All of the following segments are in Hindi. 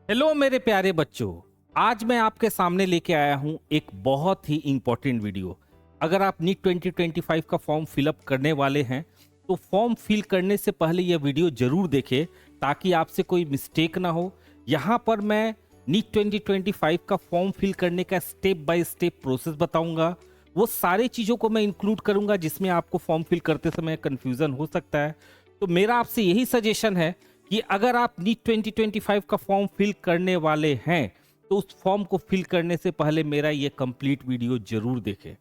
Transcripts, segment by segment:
हेलो मेरे प्यारे बच्चों। आज मैं आपके सामने लेके आया हूँ एक बहुत ही इम्पोर्टेंट वीडियो। अगर आप नीट 2025 का फॉर्म फिलअप करने वाले हैं तो फॉर्म फिल करने से पहले यह वीडियो जरूर देखें ताकि आपसे कोई मिस्टेक ना हो। यहाँ पर मैं नीट 2025 का फॉर्म फिल करने का स्टेप बाय स्टेप प्रोसेस बताऊंगा। वो सारी चीज़ों को मैं इंक्लूड करूंगा जिसमें आपको फॉर्म फिल करते समय कन्फ्यूज़न हो सकता है। तो मेरा आपसे यही सजेशन है कि अगर आप नीट 2025 का फॉर्म फिल करने वाले हैं तो उस फॉर्म को फिल करने से पहले मेरा ये कंप्लीट वीडियो जरूर देखें,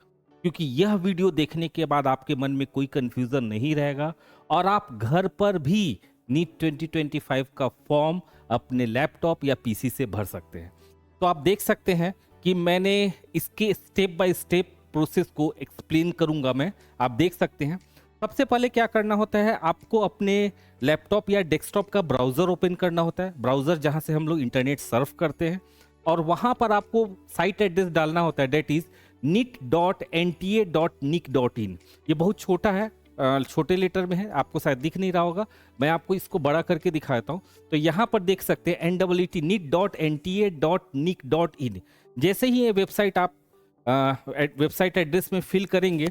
क्योंकि यह वीडियो देखने के बाद आपके मन में कोई कंफ्यूजन नहीं रहेगा और आप घर पर भी नीट 2025 का फॉर्म अपने लैपटॉप या पीसी से भर सकते हैं। तो आप देख सकते हैं कि मैंने इसके स्टेप बाय स्टेप प्रोसेस को एक्सप्लेन करूंगा। मैं आप देख सकते हैं सबसे पहले क्या करना होता है, आपको अपने लैपटॉप या डेस्कटॉप का ब्राउज़र ओपन करना होता है। ब्राउज़र जहां से हम लोग इंटरनेट सर्फ करते हैं और वहां पर आपको साइट एड्रेस डालना होता है, डेट इज़ nit.nta.nic.in। ये बहुत छोटा है, छोटे लेटर में है, आपको शायद दिख नहीं रहा होगा। मैं आपको इसको बड़ा करके दिखाता हूँ। तो यहाँ पर देख सकते हैं nit.nta.nic.in। जैसे ही ये वेबसाइट आप वेबसाइट एड्रेस में फिल करेंगे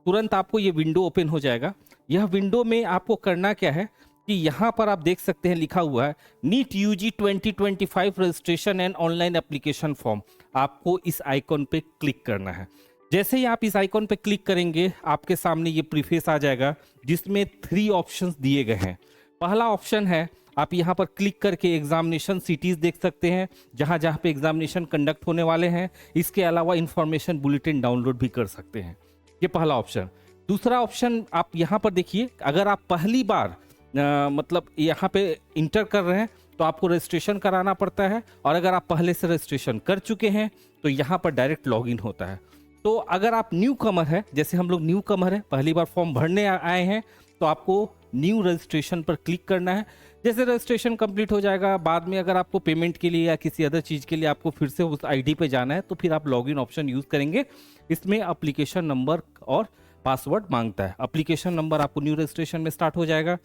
तुरंत आपको ये विंडो ओपन हो जाएगा। यह विंडो में आपको करना क्या है कि यहाँ पर आप देख सकते हैं लिखा हुआ है NEET UG 2025 registration and online application form. आपको इस आइकॉन पे क्लिक करना है। जैसे ही आप इस आइकॉन पे क्लिक करेंगे आपके सामने ये प्रीफेस आ जाएगा जिसमें 3 ऑप्शंस दिए गए हैं। पहला ऑप्शन है, आप यहाँ पर क्लिक करके एग्जामिनेशन सिटीज देख सकते हैं जहाँ जहाँ पे एग्जामिनेशन कंडक्ट होने वाले हैं। इसके अलावा इंफॉर्मेशन बुलेटिन डाउनलोड भी कर सकते हैं। ये पहला ऑप्शन। दूसरा ऑप्शन आप यहाँ पर देखिए, अगर आप पहली बार मतलब यहाँ पे इंटर कर रहे हैं तो आपको रजिस्ट्रेशन कराना पड़ता है, और अगर आप पहले से रजिस्ट्रेशन कर चुके हैं तो यहाँ पर डायरेक्ट लॉगिन होता है। तो अगर आप न्यू कमर है, जैसे हम लोग न्यू कमर है, पहली बार फॉर्म भरने आए हैं, तो आपको न्यू रजिस्ट्रेशन पर क्लिक करना है। जैसे रजिस्ट्रेशन कंप्लीट हो जाएगा, बाद में अगर आपको पेमेंट के लिए या किसी अदर चीज़ के लिए आपको फिर से उस आईडी पे जाना है तो फिर आप लॉगिन ऑप्शन यूज़ करेंगे। इसमें एप्लीकेशन नंबर और पासवर्ड मांगता है। एप्लीकेशन नंबर आपको न्यू रजिस्ट्रेशन में स्टार्ट हो जाएगा।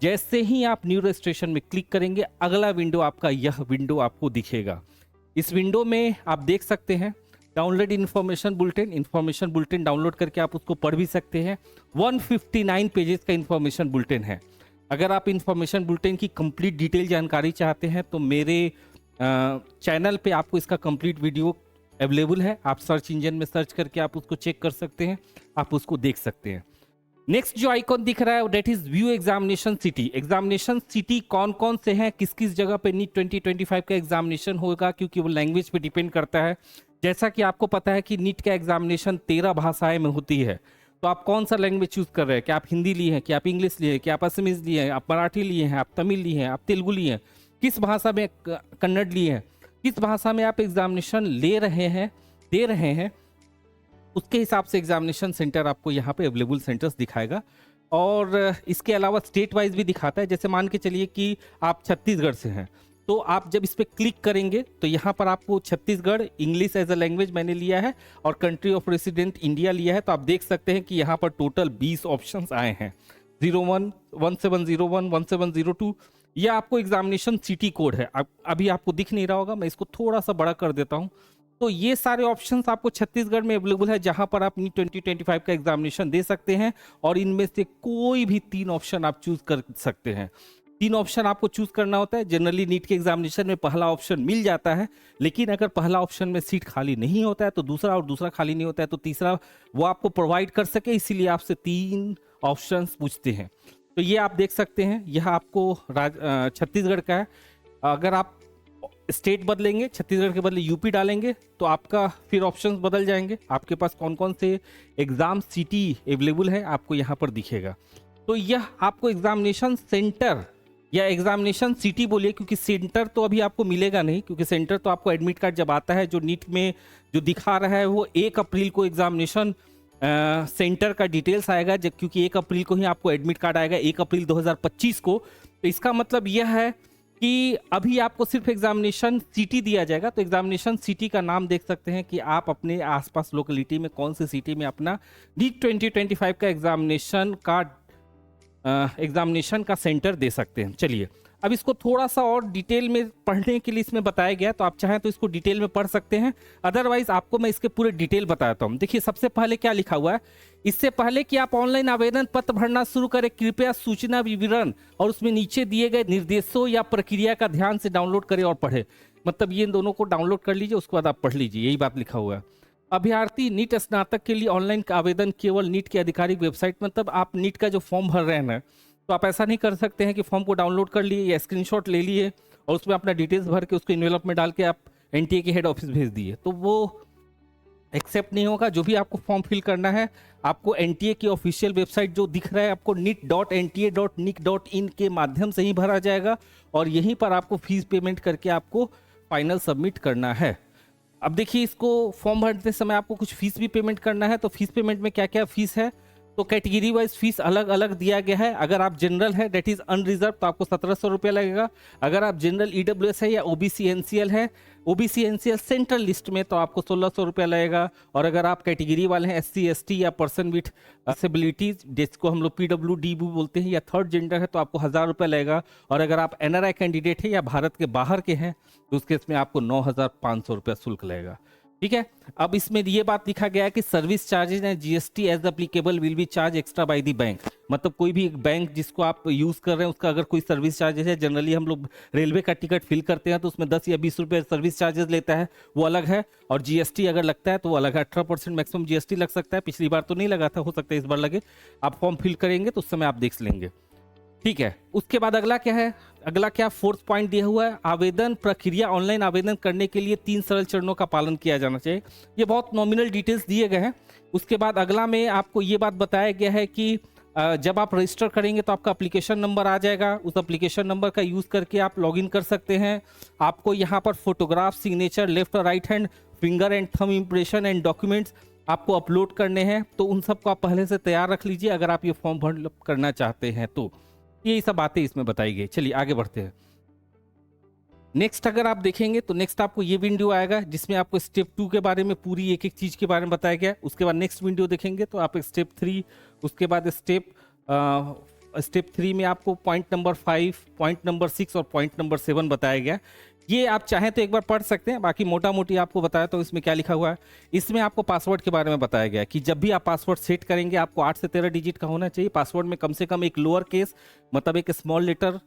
जैसे ही आप न्यू रजिस्ट्रेशन में क्लिक करेंगे अगला विंडो आपका यह विंडो आपको दिखेगा। इस विंडो में आप देख सकते हैं डाउनलोड इन्फॉर्मेशन बुलेटिन डाउनलोड करके आप उसको पढ़ भी सकते हैं। 159 पेजेस का इन्फॉर्मेशन बुलेटिन है। अगर आप इन्फॉर्मेशन बुलेटिन की कंप्लीट डिटेल जानकारी चाहते हैं तो मेरे चैनल पे आपको इसका कंप्लीट वीडियो अवेलेबल है। आप सर्च इंजन में सर्च करके आप उसको चेक कर सकते हैं, आप उसको देख सकते हैं। नेक्स्ट जो आइकॉन दिख रहा है that is view examination city. Examination city कौन कौन से हैं, किस किस जगह पे नीट 2025 का एग्जामिनेशन होगा, क्योंकि वो लैंग्वेज पे डिपेंड करता है। जैसा कि आपको पता है कि नीट का एग्जामिनेशन 13 भाषाएं में होती है। तो आप कौन सा लैंग्वेज चूज कर रहे हैं, क्या आप हिंदी लिए हैं, क्या आप इंग्लिश लिए हैं, क्या आप असमीज लिए हैं, आप मराठी लिए हैं, आप तमिल लिए हैं, आप तेलुगु लिए हैं, किस भाषा में, कन्नड़ लिए हैं, किस भाषा में आप एग्जामिनेशन ले रहे हैं, दे रहे हैं, उसके हिसाब से एग्जामिनेशन सेंटर आपको यहाँ पे अवेलेबल सेंटर्स दिखाएगा। और इसके अलावा स्टेट वाइज भी दिखाता है। जैसे मान के चलिए कि आप छत्तीसगढ़ से हैं, तो आप जब इस पर क्लिक करेंगे तो यहाँ पर आपको Chhattisgarh, English as a language मैंने लिया है और कंट्री ऑफ रेसिडेंट इंडिया लिया है। तो आप देख सकते हैं कि यहाँ पर टोटल 20 ऑप्शंस आए हैं। 01, 1701, 1702। यह आपको एग्जामिनेशन सिटी कोड है। अभी आपको दिख नहीं रहा होगा, मैं इसको थोड़ा सा बड़ा कर देता हूँ। तो ये सारे ऑप्शंस आपको छत्तीसगढ़ में अवेलेबल है जहां पर आप नीट 2025 का एग्जामिनेशन दे सकते हैं, और इनमें से कोई भी 3 ऑप्शन आप चूज कर सकते हैं। 3 ऑप्शन आपको चूज करना होता है। जनरली नीट के एग्जामिनेशन में पहला ऑप्शन मिल जाता है, लेकिन अगर पहला ऑप्शन में सीट खाली नहीं होता है तो दूसरा, और दूसरा खाली नहीं होता है तो तीसरा वो आपको प्रोवाइड कर सके, इसीलिए आपसे 3 ऑप्शन पूछते हैं। तो ये आप देख सकते हैं, यह आपको छत्तीसगढ़ का है। अगर आप स्टेट बदलेंगे, छत्तीसगढ़ के बदले यूपी डालेंगे, तो आपका फिर ऑप्शंस बदल जाएंगे। आपके पास कौन कौन से एग्जाम सिटी अवेलेबल है आपको यहाँ पर दिखेगा। तो यह आपको एग्जामिनेशन सेंटर या एग्जामिनेशन सिटी बोलिए, क्योंकि सेंटर तो अभी आपको मिलेगा नहीं, क्योंकि सेंटर तो आपको एडमिट कार्ड जब आता है जो नीट में जो दिखा रहा है वो 1 अप्रैल को एग्जामिनेशन सेंटर का डिटेल्स आएगा, जब क्योंकि 1 अप्रैल को ही आपको एडमिट कार्ड आएगा, 1 अप्रैल 2025 को। तो इसका मतलब यह है कि अभी आपको सिर्फ एग्जामिनेशन सिटी दिया जाएगा। तो एग्जामिनेशन सिटी का नाम देख सकते हैं कि आप अपने आसपास लोकेलिटी में कौन सी सिटी में अपना नीट 2025 का एग्जामिनेशन का सेंटर दे सकते हैं। चलिए अब इसको थोड़ा सा और डिटेल में पढ़ने के लिए इसमें बताया गया है, तो आप चाहें तो इसको डिटेल में पढ़ सकते हैं। अदरवाइज आपको मैं इसके पूरे डिटेल बताता हूँ। देखिए सबसे पहले क्या लिखा हुआ है, इससे पहले कि आप ऑनलाइन आवेदन पत्र भरना शुरू करें, कृपया सूचना विवरण और उसमें नीचे दिए गए निर्देशों या प्रक्रिया का ध्यान से डाउनलोड करें और पढ़ें। मतलब ये इन दोनों को डाउनलोड कर लीजिए, उसके बाद आप पढ़ लीजिए, यही बात लिखा हुआ है। अभ्यर्थी नीट स्नातक के लिए ऑनलाइन आवेदन केवल नीट की आधिकारिक वेबसाइट, मतलब आप नीट का जो फॉर्म भर रहे हैं ना, तो आप ऐसा नहीं कर सकते हैं कि फॉर्म को डाउनलोड कर लिए या स्क्रीनशॉट ले लिए और उसमें अपना डिटेल्स भर के उसको इन्वेलप में डाल के आप एनटीए के हेड ऑफिस भेज दिए, तो वो एक्सेप्ट नहीं होगा। जो भी आपको फॉर्म फिल करना है, आपको एनटीए की ऑफिशियल वेबसाइट जो दिख रहा है आपको nit.nta.nic.in के माध्यम से ही भरा जाएगा और यहीं पर आपको फीस पेमेंट करके आपको फाइनल सबमिट करना है। अब देखिए इसको फॉर्म भरते समय आपको कुछ फीस भी पेमेंट करना है, तो फीस पेमेंट में क्या क्या फीस है, तो कैटेगरी वाइज फीस अलग अलग दिया गया है। अगर आप जनरल है डेट इज अनरिजर्व तो आपको 1700 रुपया लगेगा। अगर आप जनरल ईडब्ल्यूएस है या ओबीसी एनसीएल है, ओबीसी एनसीएल सेंट्रल लिस्ट में, तो आपको 1600 रुपया लगेगा। और अगर आप कैटेगरी वाले हैं एससी एसटी या पर्सन विथ डिसेबिलिटीज जिसको हम लोग पीडब्ल्यूडी भी बोलते हैं, या थर्ड जेंडर है, तो आपको 1000 रुपया लगेगा। और अगर आप एनआरआई कैंडिडेट है या भारत के बाहर के हैं तो उस केस में आपको 9500 रुपया शुल्क लगेगा। ठीक है। अब इसमें ये बात लिखा गया है कि service charges and GST as applicable will be charge extra by the bank. मतलब कोई भी एक बैंक जिसको आप यूज कर रहे हैं उसका अगर कोई सर्विस चार्जेस है, जनरली हम लोग रेलवे का टिकट फिल करते हैं तो उसमें 10 या 20 रुपए सर्विस चार्जेस लेता है, वो अलग है। और जीएसटी अगर लगता है तो वो अलग है, 18% मैक्सिमम जीएसटी लग सकता है। पिछली बार तो नहीं लगा था, हो सकता है इस बार लगे। आप फॉर्म फिल करेंगे तो उस समय आप देख लेंगे। ठीक है। उसके बाद अगला क्या है, अगला क्या फोर्थ पॉइंट दिया हुआ है, आवेदन प्रक्रिया। ऑनलाइन आवेदन करने के लिए 3 सरल चरणों का पालन किया जाना चाहिए। ये बहुत नॉमिनल डिटेल्स दिए गए हैं। उसके बाद अगला में आपको ये बात बताया गया है कि जब आप रजिस्टर करेंगे तो आपका एप्लीकेशन नंबर आ जाएगा, उस एप्लीकेशन नंबर का यूज़ करके आप लॉगिन कर सकते हैं। आपको यहाँ पर फोटोग्राफ, सिग्नेचर, लेफ्ट और right hand, finger and thumb impression and documents आपको अपलोड करने हैं, तो उन सबको आप पहले से तैयार रख लीजिए अगर आप ये फॉर्म भर करना चाहते हैं तो। ये सब बातें इसमें बताई गई। चलिए आगे बढ़ते हैं। नेक्स्ट अगर आप देखेंगे तो नेक्स्ट आपको ये विंडो आएगा जिसमें आपको स्टेप 2 के बारे में पूरी एक एक चीज के बारे में बताया गया है। उसके बाद नेक्स्ट विंडो देखेंगे तो आप स्टेप 3, उसके बाद स्टेप 3 में आपको पॉइंट नंबर 5, पॉइंट नंबर 6 और पॉइंट नंबर 7 बताया गया। ये आप चाहें तो एक बार पढ़ सकते हैं, बाकी मोटा मोटी आपको बताया तो इसमें क्या लिखा हुआ है। इसमें आपको पासवर्ड के बारे में बताया गया है कि जब भी आप पासवर्ड सेट करेंगे आपको 8 से 13 डिजिट का होना चाहिए। पासवर्ड में कम से कम एक लोअर केस मतलब एक स्मॉल लेटर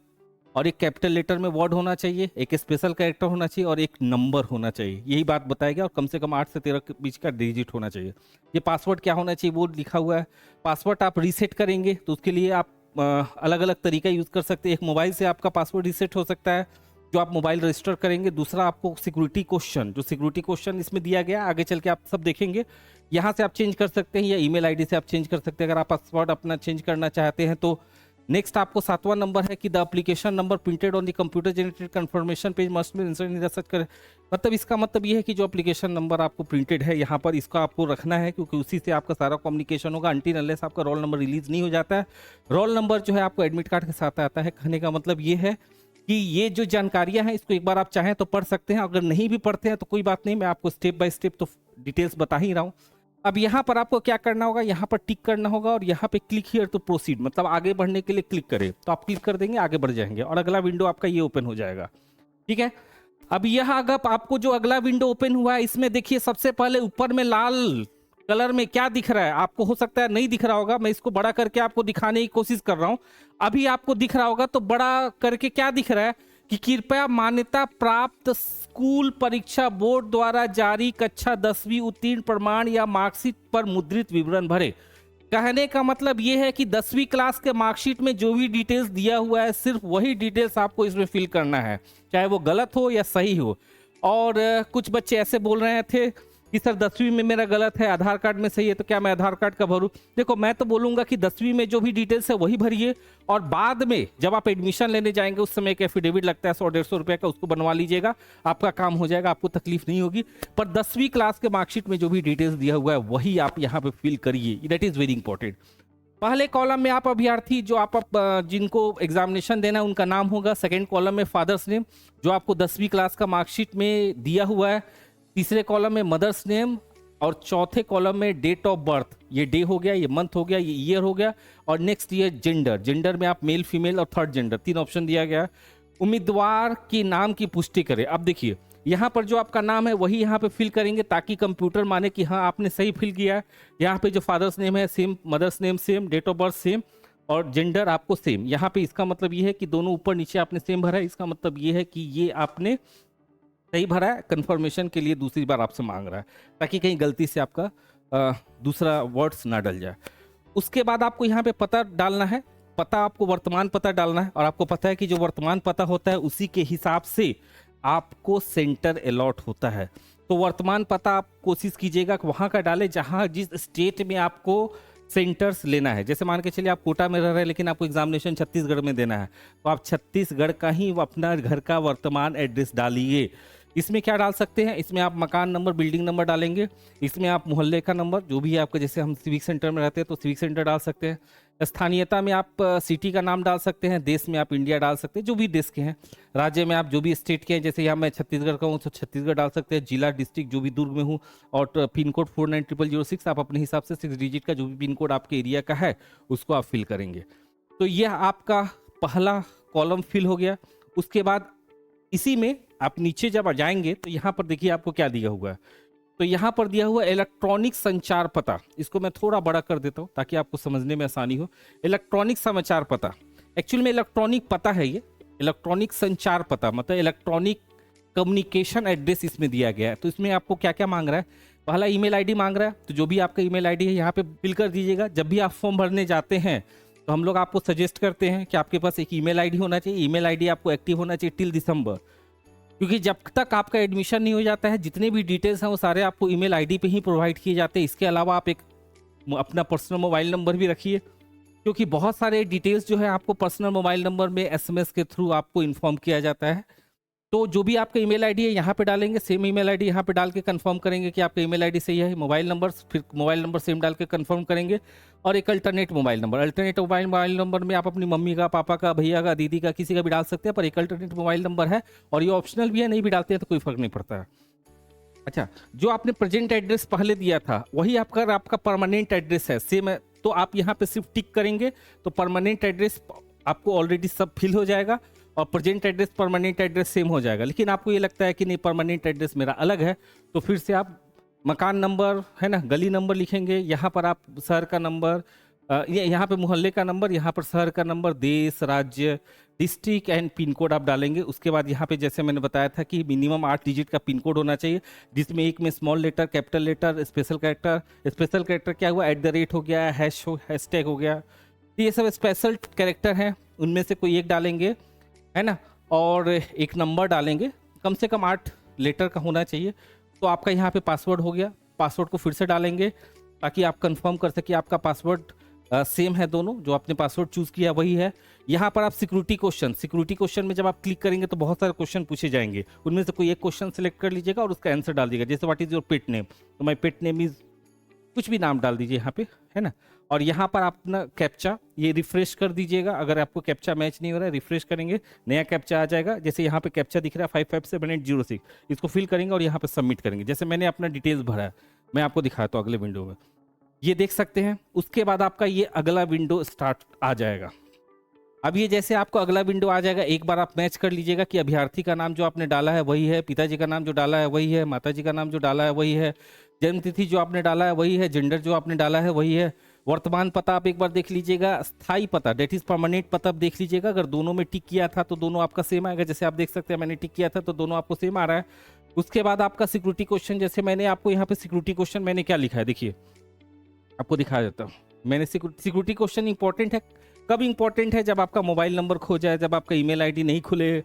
और एक कैपिटल लेटर में वर्ड होना चाहिए, एक स्पेशल कैरेक्टर होना चाहिए और एक नंबर होना चाहिए। यही बात बताया गया और कम से कम 8 से 13 के बीच का डिजिट होना चाहिए। ये पासवर्ड क्या होना चाहिए वो लिखा हुआ है। पासवर्ड आप रीसेट करेंगे तो उसके लिए आप अलग अलग तरीका यूज़ कर सकते हैं। एक मोबाइल से आपका पासवर्ड रीसेट हो सकता है जो आप मोबाइल रजिस्टर करेंगे। दूसरा आपको सिक्योरिटी क्वेश्चन, जो सिक्योरिटी क्वेश्चन इसमें दिया गया आगे चल के आप सब देखेंगे, यहाँ से आप चेंज कर सकते हैं या ईमेल आईडी से आप चेंज कर सकते हैं अगर आप पासवर्ड अपना चेंज करना चाहते हैं तो। नेक्स्ट आपको 7वां नंबर है कि the application number printed on the computer generated confirmation page must be inserted in the search कर। मतलब इसका मतलब ये है कि जो एप्लीकेशन नंबर आपको प्रिंटेड है यहाँ पर इसका आपको रखना है, क्योंकि उसी से आपका सारा कम्युनिकेशन होगा अनटिल अनलेस आपका रोल नंबर रिलीज नहीं हो जाता है। रोल नंबर जो है आपको एडमिट कार्ड के साथ आता है। कहने का मतलब ये है कि ये जो जानकारियां हैं इसको एक बार आप चाहें तो पढ़ सकते हैं, अगर नहीं भी पढ़ते हैं तो कोई बात नहीं, मैं आपको स्टेप बाय स्टेप तो डिटेल्स बता ही रहा हूँ। अब यहाँ पर आपको क्या करना होगा, यहाँ पर टिक करना होगा और यहाँ पे क्लिक हियर टू प्रोसीड, मतलब आगे बढ़ने के लिए क्लिक करें तो आप क्लिक कर देंगे, आगे बढ़ जाएंगे और अगला विंडो आपका ये ओपन हो जाएगा। ठीक है। अब यह अगर आपको जो अगला विंडो ओपन हुआ है इसमें देखिए सबसे पहले ऊपर में लाल कलर में क्या दिख रहा है, आपको हो सकता है नहीं दिख रहा होगा, मैं इसको बड़ा करके आपको दिखाने की कोशिश कर रहा हूं। अभी आपको दिख रहा होगा तो बड़ा करके क्या दिख रहा है कि कृपया मान्यता प्राप्त स्कूल परीक्षा बोर्ड द्वारा जारी कक्षा 10वीं उत्तीर्ण प्रमाण या मार्कशीट पर मुद्रित विवरण भरे। कहने का मतलब ये है कि 10वीं क्लास के मार्कशीट में जो भी डिटेल्स दिया हुआ है सिर्फ वही डिटेल्स आपको इसमें फिल करना है, चाहे वो गलत हो या सही हो। और कुछ बच्चे ऐसे बोल रहे थे कि सर 10वीं में मेरा गलत है, आधार कार्ड में सही है, तो क्या मैं आधार कार्ड का भरूं? देखो मैं तो बोलूंगा कि 10वीं में जो भी डिटेल्स है वही भरिए और बाद में जब आप एडमिशन लेने जाएंगे उस समय एक एफिडेविट लगता है 100-150 रुपए का, उसको बनवा लीजिएगा, आपका काम हो जाएगा, आपको तकलीफ नहीं होगी। पर 10वीं क्लास के मार्कशीट में जो भी डिटेल्स दिया हुआ है वही आप यहाँ पे फिल करिए, दैट इज वेरी इंपॉर्टेंट। पहले कॉलम में आप अभ्यर्थी जो आप जिनको एग्जामिनेशन देना है उनका नाम होगा। सेकेंड कॉलम में फादर्स नेम जो आपको 10वीं क्लास का मार्कशीट में दिया हुआ है। तीसरे कॉलम में मदर्स नेम और चौथे कॉलम में डेट ऑफ बर्थ, ये डे हो गया, ये मंथ हो गया, ये ईयर हो गया और नेक्स्ट ईयर जेंडर, जेंडर में आप मेल फीमेल और थर्ड जेंडर 3 ऑप्शन दिया गया है। उम्मीदवार के नाम की पुष्टि करें। अब देखिए यहाँ पर जो आपका नाम है वही यहाँ पे फिल करेंगे ताकि कंप्यूटर माने कि हाँ आपने सही फिल किया है। यहाँ पे जो फादर्स नेम है same, mother's name same, date of birth same और जेंडर आपको सेम। यहाँ पे इसका मतलब ये है कि दोनों ऊपर नीचे आपने सेम भरा है, इसका मतलब ये है कि ये आपने सही भरा है। कंफर्मेशन के लिए दूसरी बार आपसे मांग रहा है ताकि कहीं गलती से आपका दूसरा वर्ड्स ना डल जाए। उसके बाद आपको यहाँ पे पता डालना है। पता आपको वर्तमान पता डालना है और आपको पता है कि जो वर्तमान पता होता है उसी के हिसाब से आपको सेंटर अलॉट होता है। तो वर्तमान पता आप कोशिश कीजिएगा कि वहाँ का डालें जहाँ जिस स्टेट में आपको सेंटर्स लेना है। जैसे मान के चलिए आप कोटा में रह रहे हैं लेकिन आपको एग्जामिनेशन छत्तीसगढ़ में देना है तो आप छत्तीसगढ़ का ही अपना घर का वर्तमान एड्रेस डालिए। इसमें क्या डाल सकते हैं, इसमें आप मकान नंबर, बिल्डिंग नंबर डालेंगे। इसमें आप मोहल्ले का नंबर, जो भी आपका, जैसे हम सिविक सेंटर में रहते हैं तो सिविक सेंटर डाल सकते हैं। स्थानीयता में आप सिटी का नाम डाल सकते हैं। देश में आप इंडिया डाल सकते हैं, जो भी देश के हैं। राज्य में आप जो भी स्टेट के हैं, जैसे यहाँ मैं छत्तीसगढ़ का हूँ तो छत्तीसगढ़ डाल सकते हैं। जिला, डिस्ट्रिक्ट, जो भी दुर्ग में हूँ। और पिन कोड 490006 आप अपने हिसाब से 6 डिजिट का जो भी पिन कोड आपके एरिया का है उसको आप फिल करेंगे। तो यह आपका पहला कॉलम फिल हो गया। उसके बाद इसी में आप नीचे जब जाएंगे तो यहाँ पर देखिए आपको क्या दिया हुआ है। तो यहाँ पर दिया हुआ इलेक्ट्रॉनिक संचार पता, इसको मैं थोड़ा बड़ा कर देता हूँ ताकि आपको समझने में आसानी हो। इलेक्ट्रॉनिक समाचार पता, एक्चुअली में इलेक्ट्रॉनिक पता है ये। इलेक्ट्रॉनिक संचार पता मतलब इलेक्ट्रॉनिक कम्युनिकेशन एड्रेस इसमें दिया गया है। तो इसमें आपको क्या क्या मांग रहा है, पहला ईमेल आईडी मांग रहा है। तो जो भी आपका ईमेल आईडी है यहाँ पे फिल कर दीजिएगा। जब भी आप फॉर्म भरने जाते हैं तो हम लोग आपको सजेस्ट करते हैं कि आपके पास एक ईमेल आईडी होना चाहिए। ईमेल आईडी आपको एक्टिव होना चाहिए टिल दिसंबर, क्योंकि जब तक आपका एडमिशन नहीं हो जाता है जितने भी डिटेल्स हैं वो सारे आपको ईमेल आईडी पे ही प्रोवाइड किए जाते हैं। इसके अलावा आप एक अपना पर्सनल मोबाइल नंबर भी रखिए, क्योंकि बहुत सारे डिटेल्स जो है आपको पर्सनल मोबाइल नंबर में एसएमएस के थ्रू आपको इन्फॉर्म किया जाता है। तो जो भी आपका ईमेल आईडी है यहाँ पे डालेंगे, सेम ईमेल आईडी यहाँ पे डाल के कंफर्म करेंगे कि आपका ईमेल आईडी सही है। मोबाइल नंबर, फिर मोबाइल नंबर सेम डाल के कंफर्म करेंगे। और एक alternate mobile number, alternate mobile number में आप अपनी मम्मी का, पापा का, भैया का, दीदी का, किसी का भी डाल सकते हैं, पर एक अल्टरनेट मोबाइल नंबर है और ये ऑप्शनल भी है, नहीं भी डालते हैं तो कोई फर्क नहीं पड़ता है। अच्छा, जो आपने प्रेजेंट एड्रेस पहले दिया था वही आपका परमानेंट एड्रेस है, सेम है। तो आप यहाँ पे सिर्फ टिक करेंगे तो परमानेंट एड्रेस आपको ऑलरेडी सब फिल हो जाएगा और present address permanent address same हो जाएगा। लेकिन आपको ये लगता है कि नहीं परमानेंट एड्रेस मेरा अलग है, तो फिर से आप मकान नंबर है ना, गली नंबर लिखेंगे। यहाँ पर आप शहर का नंबर, यहाँ पे मोहल्ले का नंबर, यहाँ पर शहर का नंबर, देश, राज्य, डिस्ट्रिक्ट एंड पिन कोड आप डालेंगे। उसके बाद यहाँ पे जैसे मैंने बताया था कि मिनिमम 8 डिजिट का पिन कोड होना चाहिए, जिसमें एक में small letter, capital letter, special character. Special character क्या हुआ, @ हो गया, हैशटैग हो गया। तो ये सब स्पेशल कैरेक्टर हैं, उनमें से कोई एक डालेंगे है ना, और एक नंबर डालेंगे। कम से कम 8 लेटर का होना चाहिए। तो आपका यहाँ पे पासवर्ड हो गया। पासवर्ड को फिर से डालेंगे ताकि आप कंफर्म कर सके आपका पासवर्ड सेम है, दोनों जो आपने पासवर्ड चूज़ किया वही है। यहाँ पर आप सिक्योरिटी क्वेश्चन में जब आप क्लिक करेंगे तो बहुत सारे क्वेश्चन पूछे जाएंगे, उनमें से कोई एक क्वेश्चन सेलेक्ट कर लीजिएगा और उसका आंसर डाल दीजिएगा। जैसे what is your pet name, तो माय पेट नेम इज़, कुछ भी नाम डाल दीजिए यहाँ पे है ना। और यहाँ पर आप अपना कैप्चा ये रिफ्रेश कर दीजिएगा। अगर आपको कैप्चा मैच नहीं हो रहा है, रिफ्रेश करेंगे, नया कैप्चा आ जाएगा। जैसे यहाँ पे कैप्चा दिख रहा है 557806, इसको फिल करेंगे और यहाँ पे सबमिट करेंगे। जैसे मैंने अपना डिटेल्स भरा है, मैं आपको दिखाता हूँ अगले विंडो में, ये देख सकते हैं। उसके बाद आपका ये अगला विंडो स्टार्ट आ जाएगा। अब ये जैसे आपको अगला विंडो आ जाएगा, एक बार आप मैच कर लीजिएगा कि अभ्यर्थी का नाम जो आपने डाला है वही है, पिताजी का नाम जो डाला है वही है, माताजी का नाम जो डाला है वही है, जन्मतिथि जो आपने डाला है वही है, जेंडर जो आपने डाला है वही है। वर्तमान पता आप एक बार देख लीजिएगा, स्थायी पता डेट इज परमानेंट पता आप देख लीजिएगा। अगर दोनों में टिक किया था तो दोनों आपका सेम आएगा। जैसे आप देख सकते हैं मैंने टिक किया था तो दोनों आपको सेम आ रहा है। उसके बाद आपका सिक्योरिटी क्वेश्चन, जैसे मैंने आपको यहाँ पे सिक्योरिटी क्वेश्चन मैंने क्या लिखा है, देखिए आपको दिखा देता हूँ। मैंने सिक्योरिटी क्वेश्चन इंपॉर्टेंट है, कब इंपॉर्टेंट है, जब आपका मोबाइल नंबर खो जाए, जब आपका ईमेल आईडी नहीं खुले,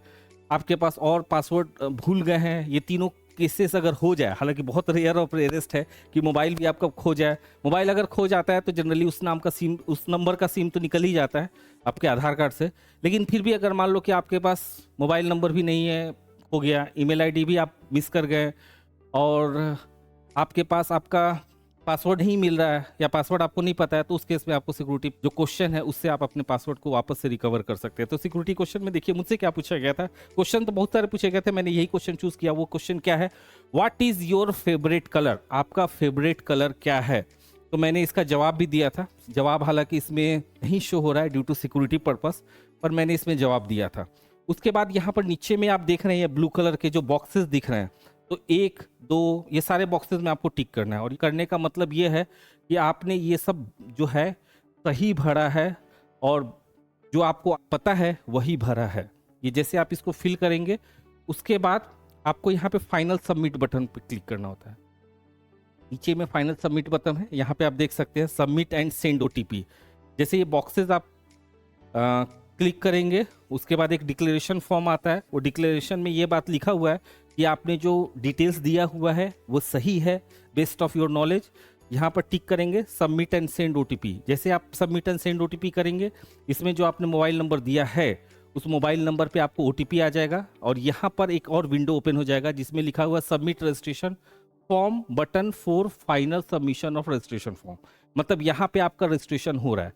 आपके पास और पासवर्ड भूल गए हैं, ये तीनों केसेस अगर हो जाए, हालांकि बहुत रेयर और रेयरेस्ट है कि मोबाइल भी आपका खो जाए। मोबाइल अगर खो जाता है तो जनरली उस नाम का सिम, उस नंबर का सिम तो निकल ही जाता है आपके आधार कार्ड से। लेकिन फिर भी अगर मान लो कि आपके पास मोबाइल नंबर भी नहीं है, हो गया, ईमेल आईडी भी आप मिस कर गए और आपके पास आपका पासवर्ड नहीं मिल रहा है या पासवर्ड आपको नहीं पता है, तो उस केस में आपको सिक्योरिटी जो क्वेश्चन है उससे आप अपने पासवर्ड को वापस से रिकवर कर सकते हैं। तो सिक्योरिटी क्वेश्चन में देखिए मुझसे क्या पूछा गया था, क्वेश्चन तो बहुत सारे पूछे गए थे, मैंने यही क्वेश्चन चूज किया। वो क्वेश्चन क्या है, what is your favourite colour, आपका फेवरेट कलर क्या है। तो मैंने इसका जवाब भी दिया था। जवाब हालांकि इसमें नहीं शो हो रहा है ड्यू टू सिक्योरिटी पर्पस, पर मैंने इसमें जवाब दिया था। उसके बाद यहाँ पर नीचे में आप देख रहे हैं ब्लू कलर के जो बॉक्सेस दिख रहे हैं, तो 1 2 ये सारे बॉक्सेस में आपको टिक करना है। और करने का मतलब ये है कि आपने ये सब जो है सही भरा है और जो आपको पता है वही भरा है। ये जैसे आप इसको फिल करेंगे, उसके बाद आपको यहाँ पे फाइनल सबमिट बटन पे क्लिक करना होता है। नीचे में फाइनल सबमिट बटन है, यहाँ पे आप देख सकते हैं सबमिट एंड सेंड OTP। जैसे ये बॉक्सेस आप क्लिक करेंगे, उसके बाद एक डिक्लेरेशन फॉर्म आता है। वो डिक्लेरेशन में ये बात लिखा हुआ है कि आपने जो डिटेल्स दिया हुआ है वो सही है बेस्ट ऑफ योर नॉलेज। यहाँ पर टिक करेंगे सबमिट एंड सेंड OTP। जैसे आप सबमिट एंड सेंड OTP करेंगे, इसमें जो आपने मोबाइल नंबर दिया है उस मोबाइल नंबर पे आपको OTP आ जाएगा और यहाँ पर एक और विंडो ओपन हो जाएगा जिसमें लिखा हुआ submit registration form button for final submission of registration form. मतलब यहाँ पे आपका रजिस्ट्रेशन हो रहा है।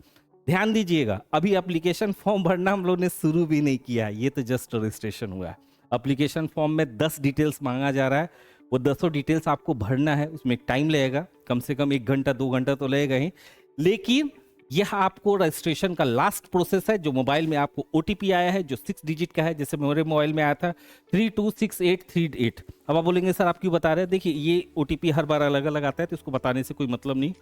ध्यान दीजिएगा, अभी एप्लीकेशन फॉर्म भरना हम लोग ने शुरू भी नहीं किया है, ये तो जस्ट रजिस्ट्रेशन हुआ है। एप्लीकेशन फॉर्म में 10 डिटेल्स मांगा जा रहा है, वो 10 डिटेल्स आपको भरना है। उसमें टाइम लगेगा, कम से कम 1 घंटा 2 घंटा तो लगेगा ही, लेकिन यह आपको रजिस्ट्रेशन का लास्ट प्रोसेस है। जो मोबाइल में आपको OTP आया है जो 6 डिजिट का है, जैसे मेरे मोबाइल में आया था 326838। अब आप बोलेंगे सर आप क्यों बता रहे हैं? देखिए ये OTP हर बार अलग अलग आता है तो इसको बताने से कोई मतलब नहीं।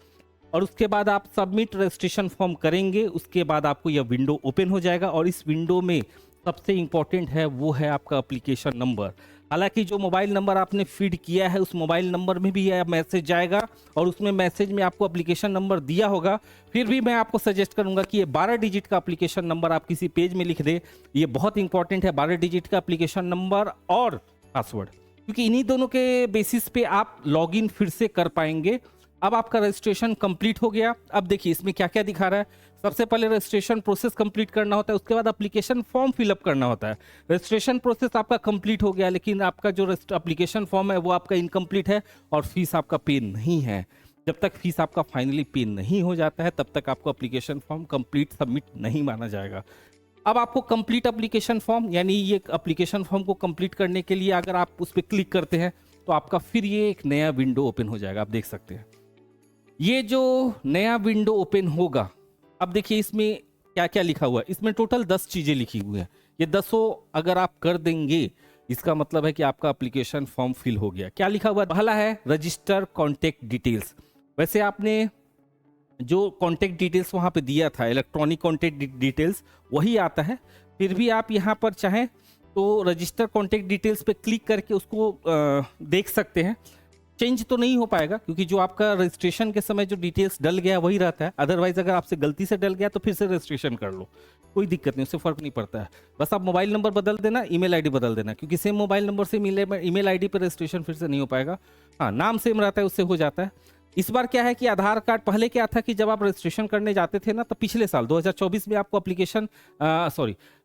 और उसके बाद आप सबमिट रजिस्ट्रेशन फॉर्म करेंगे, उसके बाद आपको यह विंडो ओपन हो जाएगा और इस विंडो में सबसे इंपॉर्टेंट है वो है आपका एप्लीकेशन नंबर। हालांकि जो मोबाइल नंबर आपने फीड किया है उस मोबाइल नंबर में भी यह मैसेज जाएगा और उसमें मैसेज में आपको एप्लीकेशन नंबर दिया होगा। फिर भी मैं आपको सजेस्ट करूंगा कि ये 12 डिजिट का एप्लीकेशन नंबर आप किसी पेज में लिख दे, ये बहुत इंपॉर्टेंट है। 12 डिजिट का एप्लीकेशन नंबर और पासवर्ड, क्योंकि इन्हीं दोनों के बेसिस पे आप लॉगिन फिर से कर पाएंगे। अब आपका रजिस्ट्रेशन कंप्लीट हो गया। अब देखिए इसमें क्या क्या दिखा रहा है। सबसे पहले रजिस्ट्रेशन प्रोसेस कंप्लीट करना होता है, उसके बाद एप्लीकेशन फॉर्म फिलअप करना होता है। रजिस्ट्रेशन प्रोसेस आपका कंप्लीट हो गया, लेकिन आपका जो एप्लीकेशन फॉर्म है वो आपका इनकम्प्लीट है और फीस आपका पे नहीं है। जब तक फीस आपका फाइनली पे नहीं हो जाता है तब तक आपको एप्लीकेशन फॉर्म कंप्लीट सबमिट नहीं माना जाएगा। अब आपको कंप्लीट एप्लीकेशन फॉर्म, यानी ये एप्लीकेशन फॉर्म को कंप्लीट करने के लिए अगर आप उस पर क्लिक करते हैं तो आपका फिर ये एक नया विंडो ओपन हो जाएगा। आप देख सकते हैं ये जो नया विंडो ओपन होगा, अब देखिए इसमें क्या क्या लिखा हुआ है। इसमें टोटल 10 चीजें लिखी हुई हैं। ये 10 अगर आप कर देंगे इसका मतलब है कि आपका एप्लीकेशन फॉर्म फिल हो गया। क्या लिखा हुआ है? पहला है रजिस्टर कॉन्टेक्ट डिटेल्स। वैसे आपने जो कॉन्टेक्ट डिटेल्स वहां पे दिया था, इलेक्ट्रॉनिक कॉन्टेक्ट डिटेल्स, वही आता है। फिर भी आप यहाँ पर चाहें तो रजिस्टर कॉन्टेक्ट डिटेल्स पे क्लिक करके उसको देख सकते हैं। चेंज तो नहीं हो पाएगा क्योंकि जो आपका रजिस्ट्रेशन के समय जो डिटेल्स डल गया वही रहता है। अदरवाइज अगर आपसे गलती से डल गया तो फिर से रजिस्ट्रेशन कर लो, कोई दिक्कत नहीं, उससे फर्क नहीं पड़ता है। बस आप मोबाइल नंबर बदल देना, ईमेल आईडी बदल देना, क्योंकि सेम मोबाइल नंबर से ईमेल आईडी पर रजिस्ट्रेशन फिर से नहीं हो पाएगा। हाँ, नाम सेम रहता है, उससे हो जाता है। इस बार क्या है कि आधार कार्ड, पहले क्या था कि जब आप रजिस्ट्रेशन करने जाते थे ना, तो पिछले साल 2024 में आपको एप्लीकेशन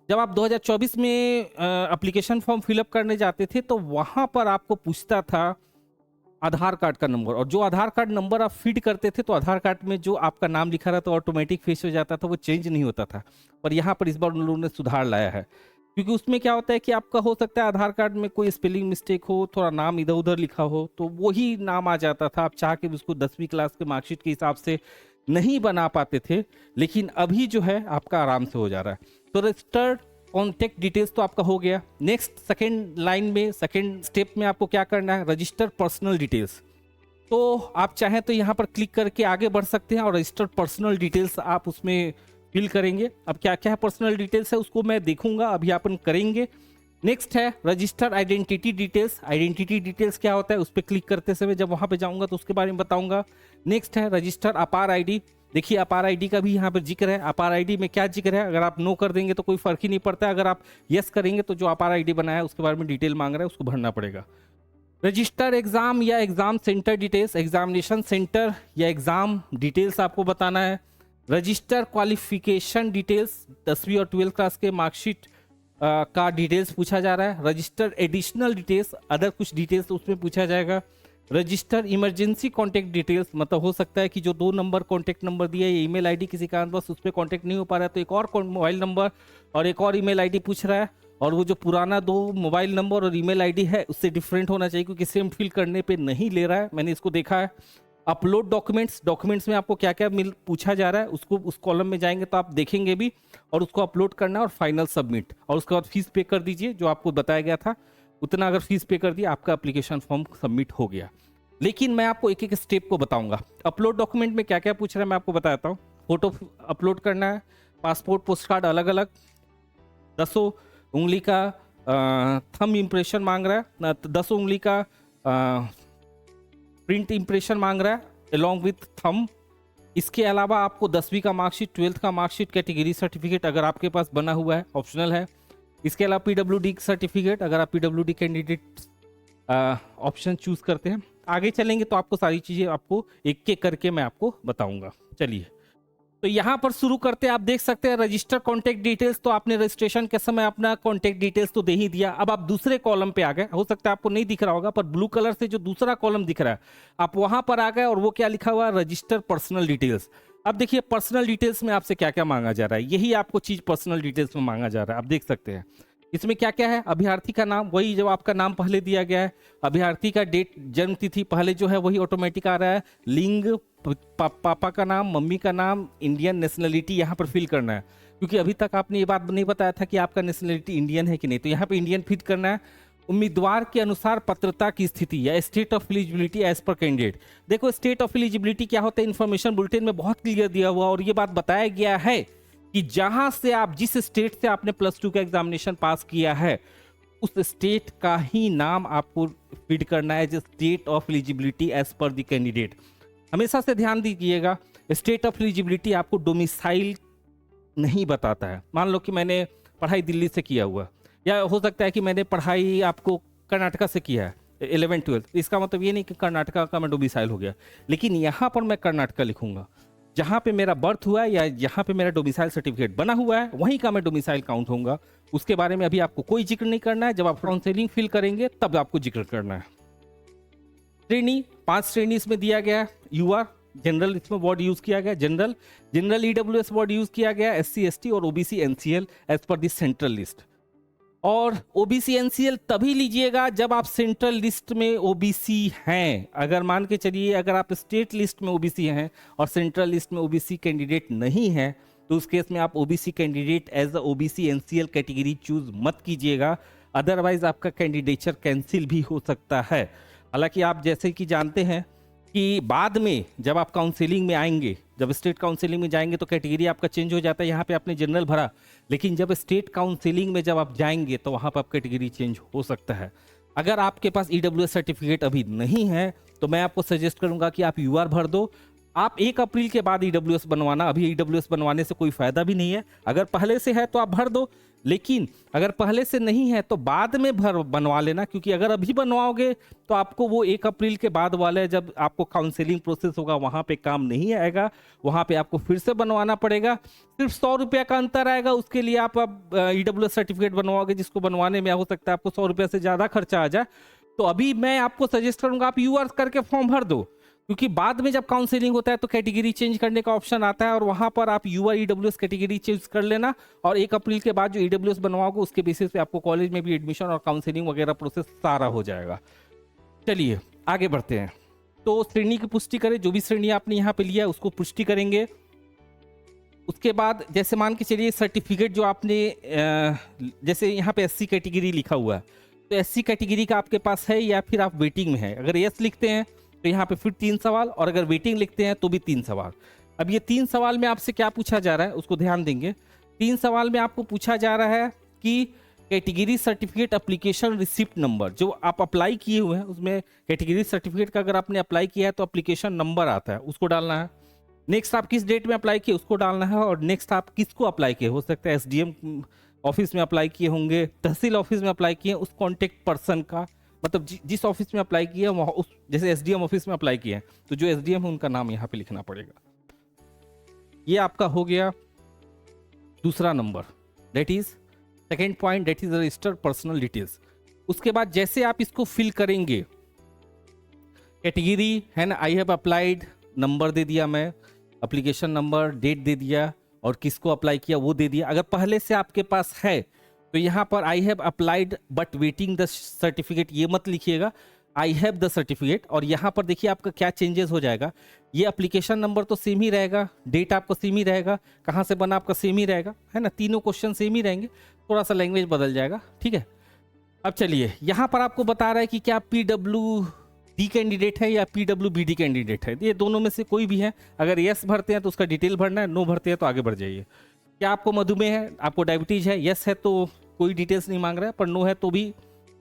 जब आप 2024 में एप्लीकेशन फॉर्म फिलअप करने जाते थे तो वहां पर आपको पूछता था आधार कार्ड का नंबर, और जो आधार कार्ड नंबर आप फीड करते थे तो आधार कार्ड में जो आपका नाम लिखा रहता था ऑटोमेटिक फेस हो जाता था, वो चेंज नहीं होता था। पर यहाँ पर इस बार उन लोगों ने सुधार लाया है, क्योंकि उसमें क्या होता है कि आपका हो सकता है आधार कार्ड में कोई स्पेलिंग मिस्टेक हो, थोड़ा नाम इधर उधर लिखा हो, तो वही नाम आ जाता था। आप चाह के उसको 10वीं क्लास के मार्कशीट के हिसाब से नहीं बना पाते थे, लेकिन अभी जो है आपका आराम से हो जा रहा है। तो रजिस्टर्ड कॉन्टेक्ट डिटेल्स तो आपका हो गया। नेक्स्ट सेकेंड लाइन में, सेकेंड स्टेप में आपको क्या करना है? Register personal details. तो आप चाहें तो यहाँ पर क्लिक करके आगे बढ़ सकते हैं और रजिस्टर्ड पर्सनल डिटेल्स आप उसमें फिल करेंगे। अब क्या क्या पर्सनल डिटेल्स है उसको मैं देखूंगा, अभी अपन करेंगे। नेक्स्ट है register identity details. Identity details क्या होता है उस पर क्लिक करते समय जब वहां पे जाऊंगा तो उसके बारे में बताऊंगा। नेक्स्ट है रजिस्टर अपार आईडी। देखिए अपार आईडी का भी यहाँ पर जिक्र है। अपार आईडी में क्या जिक्र है? अगर आप नो कर देंगे तो कोई फर्क ही नहीं पड़ता है, अगर आप यस करेंगे तो जो अपार आईडी बनाया है उसके बारे में डिटेल मांग रहा है, उसको भरना पड़ेगा। रजिस्टर एग्जाम या exam centre details, examination centre या एग्जाम डिटेल्स आपको बताना है। रजिस्टर क्वालिफिकेशन डिटेल्स, 10वीं और 12th क्लास के मार्कशीट का डिटेल्स पूछा जा रहा है। रजिस्टर एडिशनल डिटेल्स, अदर कुछ डिटेल्स उसमें पूछा जाएगा। रजिस्टर इमरजेंसी कॉन्टैक्ट डिटेल्स, मतलब हो सकता है कि जो 2 नंबर कॉन्टैक्ट नंबर दिया है, ईमेल आईडी किसी कारणवश उस पर कॉन्टैक्ट नहीं हो पा रहा है, तो एक और मोबाइल नंबर और एक और ईमेल आईडी पूछ रहा है, और वो जो पुराना 2 मोबाइल नंबर और ईमेल आईडी है उससे डिफरेंट होना चाहिए, क्योंकि सेम फिल करने पे नहीं ले रहा है, मैंने इसको देखा है। अपलोड डॉक्यूमेंट्स, डॉक्यूमेंट्स में आपको क्या क्या पूछा जा रहा है उसको उस कॉलम में जाएंगे तो आप देखेंगे भी, और उसको अपलोड करना है और फाइनल सबमिट, और उसके बाद फीस पे कर दीजिए जो आपको बताया गया था उतना। अगर फीस पे कर दिया आपका एप्लीकेशन फॉर्म सबमिट हो गया। लेकिन मैं आपको एक एक स्टेप को बताऊंगा। अपलोड डॉक्यूमेंट में क्या क्या पूछ रहा है मैं आपको बताता हूँ। फोटो अपलोड करना है, पासपोर्ट पोस्ट कार्ड अलग अलग, 10 उंगली का थंब इम्प्रेशन मांग रहा है, 10 उंगली का प्रिंट इम्प्रेशन मांग रहा है अलॉन्ग विथ थंब। इसके अलावा आपको 10वीं का मार्कशीट, 12th का मार्कशीट, कैटेगरी सर्टिफिकेट अगर आपके पास बना हुआ है, ऑप्शनल है। इसके अलावा पीडब्ल्यूडी सर्टिफिकेट अगर आप पीडब्ल्यूडी कैंडिडेट ऑप्शन चूज करते हैं। आगे चलेंगे तो आपको सारी चीज़ें आपको एक एक करके मैं आपको बताऊंगा। चलिए तो यहाँ पर शुरू करते हैं। आप देख सकते हैं रजिस्टर कॉन्टैक्ट डिटेल्स, तो आपने रजिस्ट्रेशन के समय अपना कॉन्टैक्ट डिटेल्स तो दे ही दिया। अब आप दूसरे कॉलम पे आ गए, हो सकता है आपको नहीं दिख रहा होगा पर ब्लू कलर से जो दूसरा कॉलम दिख रहा है आप वहां पर आ गए, और वो क्या लिखा हुआ है, रजिस्टर पर्सनल डिटेल्स। अब देखिए पर्सनल डिटेल्स में आपसे क्या क्या मांगा जा रहा है, यही आपको चीज पर्सनल डिटेल्स में मांगा जा रहा है। आप देख सकते हैं इसमें क्या क्या है। अभ्यर्थी का नाम, वही जो आपका नाम पहले दिया गया है। अभ्यर्थी का डेट, जन्म तिथि पहले जो है वही ऑटोमेटिक आ रहा है। लिंग, पापा का नाम, मम्मी का नाम, इंडियन नेशनलिटी यहाँ पर फिल करना है, क्योंकि अभी तक आपने ये बात नहीं बताया था कि आपका नेशनलिटी इंडियन है कि नहीं, तो यहाँ पे इंडियन फिट करना है। उम्मीदवार के अनुसार पात्रता की स्थिति या state of eligibility as per candidate. देखो स्टेट ऑफ एलिजिबिलिटी क्या होता है, इन्फॉर्मेशन बुलेटिन में बहुत क्लियर दिया हुआ, और ये बात बताया गया है कि जहां से आप, जिस स्टेट से आपने +2 का एग्जामिनेशन पास किया है उस स्टेट का ही नाम आपको फीड करना है, जो state of eligibility as per the candidate. हमेशा से ध्यान दीजिएगा, स्टेट ऑफ एलिजिबिलिटी आपको डोमिसाइल नहीं बताता है। मान लो कि मैंने पढ़ाई दिल्ली से किया हुआ, या हो सकता है कि मैंने पढ़ाई आपको कर्नाटका से किया है 11th 12th, इसका मतलब ये नहीं कि कर्नाटका का मैं डोमिसाइल हो गया। लेकिन यहाँ पर मैं कर्नाटका लिखूंगा, जहाँ पे मेरा बर्थ हुआ है या जहाँ पे मेरा डोमिसाइल सर्टिफिकेट बना हुआ है वहीं का मैं डोमिसाइल काउंट होऊंगा। उसके बारे में अभी आपको कोई जिक्र नहीं करना है, जब आप काउंसलिंग फिल करेंगे तब आपको जिक्र करना है। श्रेणी 5 श्रेणी इसमें दिया गया है। यूआर जनरल इसमें वर्ड यूज किया गया, general general EWS word use किया गया, एससी एसटी और OBC NCL as per the central list. और ओबीसी एनसीएल तभी लीजिएगा जब आप सेंट्रल लिस्ट में ओबीसी हैं। अगर मान के चलिए अगर आप स्टेट लिस्ट में ओबीसी हैं और सेंट्रल लिस्ट में ओबीसी कैंडिडेट नहीं है, तो उस केस में आप OBC candidate as a OBC NCL category choose मत कीजिएगा, अदरवाइज आपका कैंडिडेचर कैंसिल भी हो सकता है। हालांकि आप जैसे कि जानते हैं कि बाद में जब आप काउंसिलिंग में आएंगे, जब स्टेट काउंसिलिंग में जाएंगे तो कैटेगरी आपका चेंज हो जाता है। यहाँ पे आपने जनरल भरा, लेकिन जब स्टेट काउंसिलिंग में जब आप जाएंगे तो वहाँ पर आप कैटेगरी चेंज हो सकता है। अगर आपके पास ईडब्ल्यूएस सर्टिफिकेट अभी नहीं है तो मैं आपको सजेस्ट करूंगा कि आप यूआर भर दो। आप 1 अप्रैल के बाद ईडब्ल्यूएस बनवाना, अभी ईडब्ल्यूएस बनवाने से कोई फायदा भी नहीं है। अगर पहले से है तो आप भर दो, लेकिन अगर पहले से नहीं है तो बाद में बनवा लेना, क्योंकि अगर अभी बनवाओगे तो आपको वो 1 अप्रैल के बाद वाले जब आपको काउंसलिंग प्रोसेस होगा वहां पे काम नहीं आएगा, वहां पे आपको फिर से बनवाना पड़ेगा। सिर्फ 100 रुपये का अंतर आएगा, उसके लिए आप ईडब्ल्यूएस सर्टिफिकेट बनवाओगे जिसको बनवाने में हो सकता है आपको 100 रुपये से ज़्यादा खर्चा आ जाए। तो अभी मैं आपको सजेस्ट करूंगा आप यूआर करके फॉर्म भर दो, क्योंकि बाद में जब काउंसलिंग होता है तो कैटेगरी चेंज करने का ऑप्शन आता है और वहां पर आप यूआर ईडब्ल्यूएस कैटेगरी चेंज कर लेना, और 1 अप्रैल के बाद जो ईडब्ल्यूएस बनवाओगे उसके बेसिस पे आपको कॉलेज में भी एडमिशन और काउंसलिंग वगैरह प्रोसेस सारा हो जाएगा। चलिए आगे बढ़ते हैं। तो श्रेणी की पुष्टि करें, जो भी श्रेणी आपने यहाँ पे लिया है उसको पुष्टि करेंगे। उसके बाद जैसे मान के चलिए सर्टिफिकेट जो आपने जैसे यहाँ पे एससी कैटेगरी लिखा हुआ है, तो एससी कैटेगरी का आपके पास है या फिर आप वेटिंग में है। अगर यस लिखते हैं तो यहाँ पे फिर 3 सवाल, और अगर वेटिंग लिखते हैं तो भी 3 सवाल। अब ये 3 सवाल में आपसे क्या पूछा जा रहा है उसको ध्यान देंगे। 3 सवाल में आपको पूछा जा रहा है कि category certificate application receipt number, जो आप अप्लाई किए हुए हैं उसमें कैटेगरी सर्टिफिकेट का अगर आपने अप्लाई किया है तो एप्लीकेशन नंबर आता है, उसको डालना है। नेक्स्ट आप किस डेट में अप्लाई किए उसको डालना है, और नेक्स्ट आप किसको अप्लाई किए, हो सकता है एसडीएम ऑफिस में अप्लाई किए होंगे, तहसील ऑफिस में अप्लाई किए, उस कॉन्टेक्ट पर्सन का, मतलब जिस ऑफिस में अप्लाई किया वहाँ उस, जैसे एसडीएम ऑफिस में अप्लाई किया है तो जो एसडीएम है उनका नाम यहाँ पे लिखना पड़ेगा। ये आपका हो गया दूसरा number, that is second point, that is registered personal details. उसके बाद जैसे आप इसको फिल करेंगे, कैटेगरी है ना, आई हैव अप्लाइड, नंबर दे दिया मैं, एप्लीकेशन नंबर, डेट दे दिया और किसको अप्लाई किया वो दे दिया। अगर पहले से आपके पास है तो यहाँ पर I have applied but waiting the certificate ये मत लिखिएगा, आई हैव द सर्टिफिकेट, और यहाँ पर देखिए आपका क्या चेंजेस हो जाएगा। ये एप्लीकेशन नंबर तो सेम ही रहेगा, डेट आपका सेम ही रहेगा, कहाँ से बना आपका सेम ही रहेगा, है ना, तीनों क्वेश्चन सेम ही रहेंगे, थोड़ा सा लैंग्वेज बदल जाएगा, ठीक है। अब चलिए यहाँ पर आपको बता रहा है कि क्या PWD कैंडिडेट है या PWBD कैंडिडेट है। ये दोनों में से कोई भी है। अगर यस भरते हैं तो उसका डिटेल भरना है, नो भरते हैं तो आगे बढ़ जाइए। क्या आपको मधुमेह है, आपको डायबिटीज है, यस है तो कोई डिटेल्स नहीं मांग रहा है, पर नो है तो भी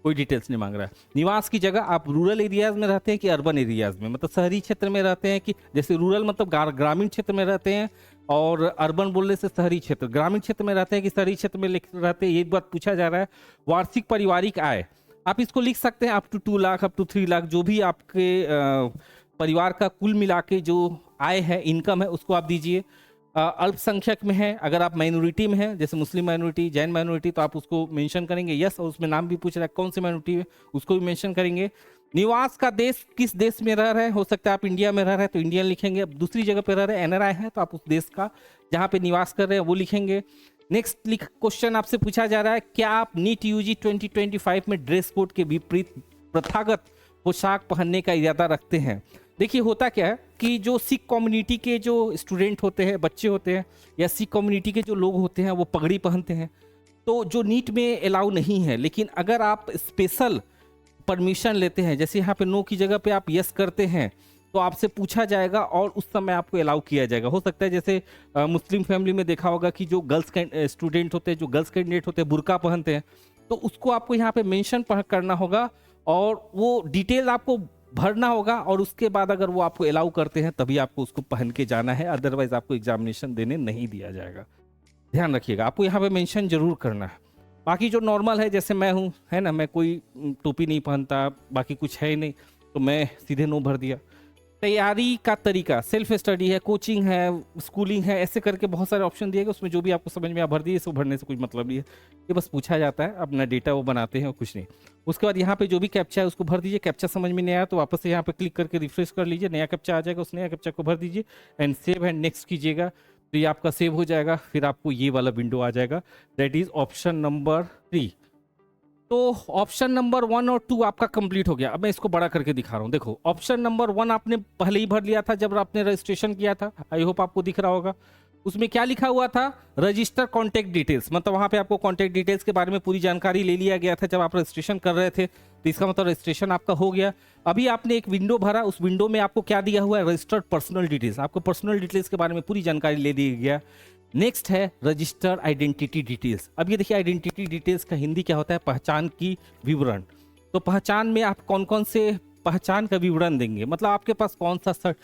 कोई डिटेल्स नहीं मांग रहा है। निवास की जगह आप रूरल एरियाज में रहते हैं कि अर्बन एरियाज में, मतलब शहरी क्षेत्र में रहते हैं कि, जैसे रूरल मतलब ग्रामीण क्षेत्र में रहते हैं, और अर्बन बोलने से शहरी क्षेत्र, ग्रामीण क्षेत्र में रहते हैं कि शहरी क्षेत्र में रहते हैं, ये बात पूछा जा रहा है। वार्षिक पारिवारिक आय आप इसको लिख सकते हैं up to 2 lakh, up to 3 lakh, जो भी आपके परिवार का कुल मिला के जो आय है, इनकम है, उसको आप दीजिए। अल्पसंख्यक में है, अगर आप माइनॉरिटी में है, जैसे मुस्लिम माइनॉरिटी, जैन माइनॉरिटी, तो आप उसको मेंशन करेंगे यस, और उसमें नाम भी पूछ रहा है कौन सी माइनॉरिटी है, उसको भी मेंशन करेंगे। निवास का देश, किस देश में रह रहे हैं, हो सकता है आप इंडिया में रह रहे हैं तो इंडियन लिखेंगे, अब दूसरी जगह पे रह रहे हैं NRI है तो आप उस देश का जहाँ पे निवास कर रहे हैं वो लिखेंगे। नेक्स्ट क्वेश्चन आपसे पूछा जा रहा है, क्या आप नीट UG 2025 में ड्रेस कोड के विपरीत प्रथागत पोशाक पहनने का इरादा रखते हैं। देखिए होता क्या है कि जो सिख कम्युनिटी के जो स्टूडेंट होते हैं, बच्चे होते हैं, या सिख कम्युनिटी के जो लोग होते हैं, वो पगड़ी पहनते हैं, तो जो नीट में अलाउ नहीं है। लेकिन अगर आप स्पेशल परमिशन लेते हैं, जैसे यहाँ पे नो की जगह पे आप यस करते हैं, तो आपसे पूछा जाएगा और उस समय आपको अलाउ किया जाएगा। हो सकता है जैसे मुस्लिम फैमिली में देखा होगा कि जो गर्ल्स स्टूडेंट होते हैं, जो गर्ल्स कैंडिडेट होते हैं, बुर्का पहनते हैं, तो उसको आपको यहाँ पे मेंशन करना होगा और वो डिटेल आपको भरना होगा, और उसके बाद अगर वो आपको अलाउ करते हैं तभी आपको उसको पहन के जाना है, अदरवाइज आपको एग्जामिनेशन देने नहीं दिया जाएगा। ध्यान रखिएगा, आपको यहाँ पे मेंशन जरूर करना है। बाकी जो नॉर्मल है, जैसे मैं हूँ, है ना, मैं कोई टोपी नहीं पहनता, बाकी कुछ है ही नहीं, तो मैं सीधे नो भर दिया। तैयारी का तरीका, सेल्फ स्टडी है, कोचिंग है, स्कूलिंग है, ऐसे करके बहुत सारे ऑप्शन दिए गए, उसमें जो भी आपको समझ में आ भर दिए, इसको भरने से कोई मतलब नहीं है, ये बस पूछा जाता है, अपना डेटा वो बनाते हैं और कुछ नहीं। उसके बाद यहाँ पे जो भी कैप्चा है उसको भर दीजिए। कैप्चा समझ में नहीं आया तो वापस से यहाँ पे क्लिक करके रिफ्रेश कर लीजिए, नया कैप्चा आ जाएगा, उस नया कैप्चा को भर दीजिए एंड सेव एंड नेक्स्ट कीजिएगा, तो ये आपका सेव हो जाएगा। फिर आपको ये वाला विंडो आ जाएगा, दैट इज ऑप्शन नंबर 3। तो ऑप्शन नंबर 1 और 2 आपका कंप्लीट हो गया। अब मैं इसको बड़ा करके दिखा रहा हूँ। देखो, ऑप्शन नंबर 1 आपने पहले ही भर लिया था जब आपने रजिस्ट्रेशन किया था, आई होप आपको दिख रहा होगा। उसमें क्या लिखा हुआ था, रजिस्टर कॉन्टैक्ट डिटेल्स, मतलब वहां पे आपको कॉन्टैक्ट डिटेल्स के बारे में पूरी जानकारी ले लिया गया था जब आप रजिस्ट्रेशन कर रहे थे, तो इसका मतलब रजिस्ट्रेशन आपका हो गया। अभी आपने एक विंडो भरा, उस विंडो में आपको क्या दिया हुआ है, रजिस्टर्ड पर्सनल डिटेल्स, आपको पर्सनल डिटेल्स के बारे में पूरी जानकारी ले दी गया। नेक्स्ट है रजिस्टर आइडेंटिटी डिटेल्स। अब ये देखिए, आइडेंटिटी डिटेल्स का हिंदी क्या होता है, पहचान की विवरण। तो पहचान में आप कौन कौन से पहचान का विवरण देंगे, मतलब आपके पास कौन सा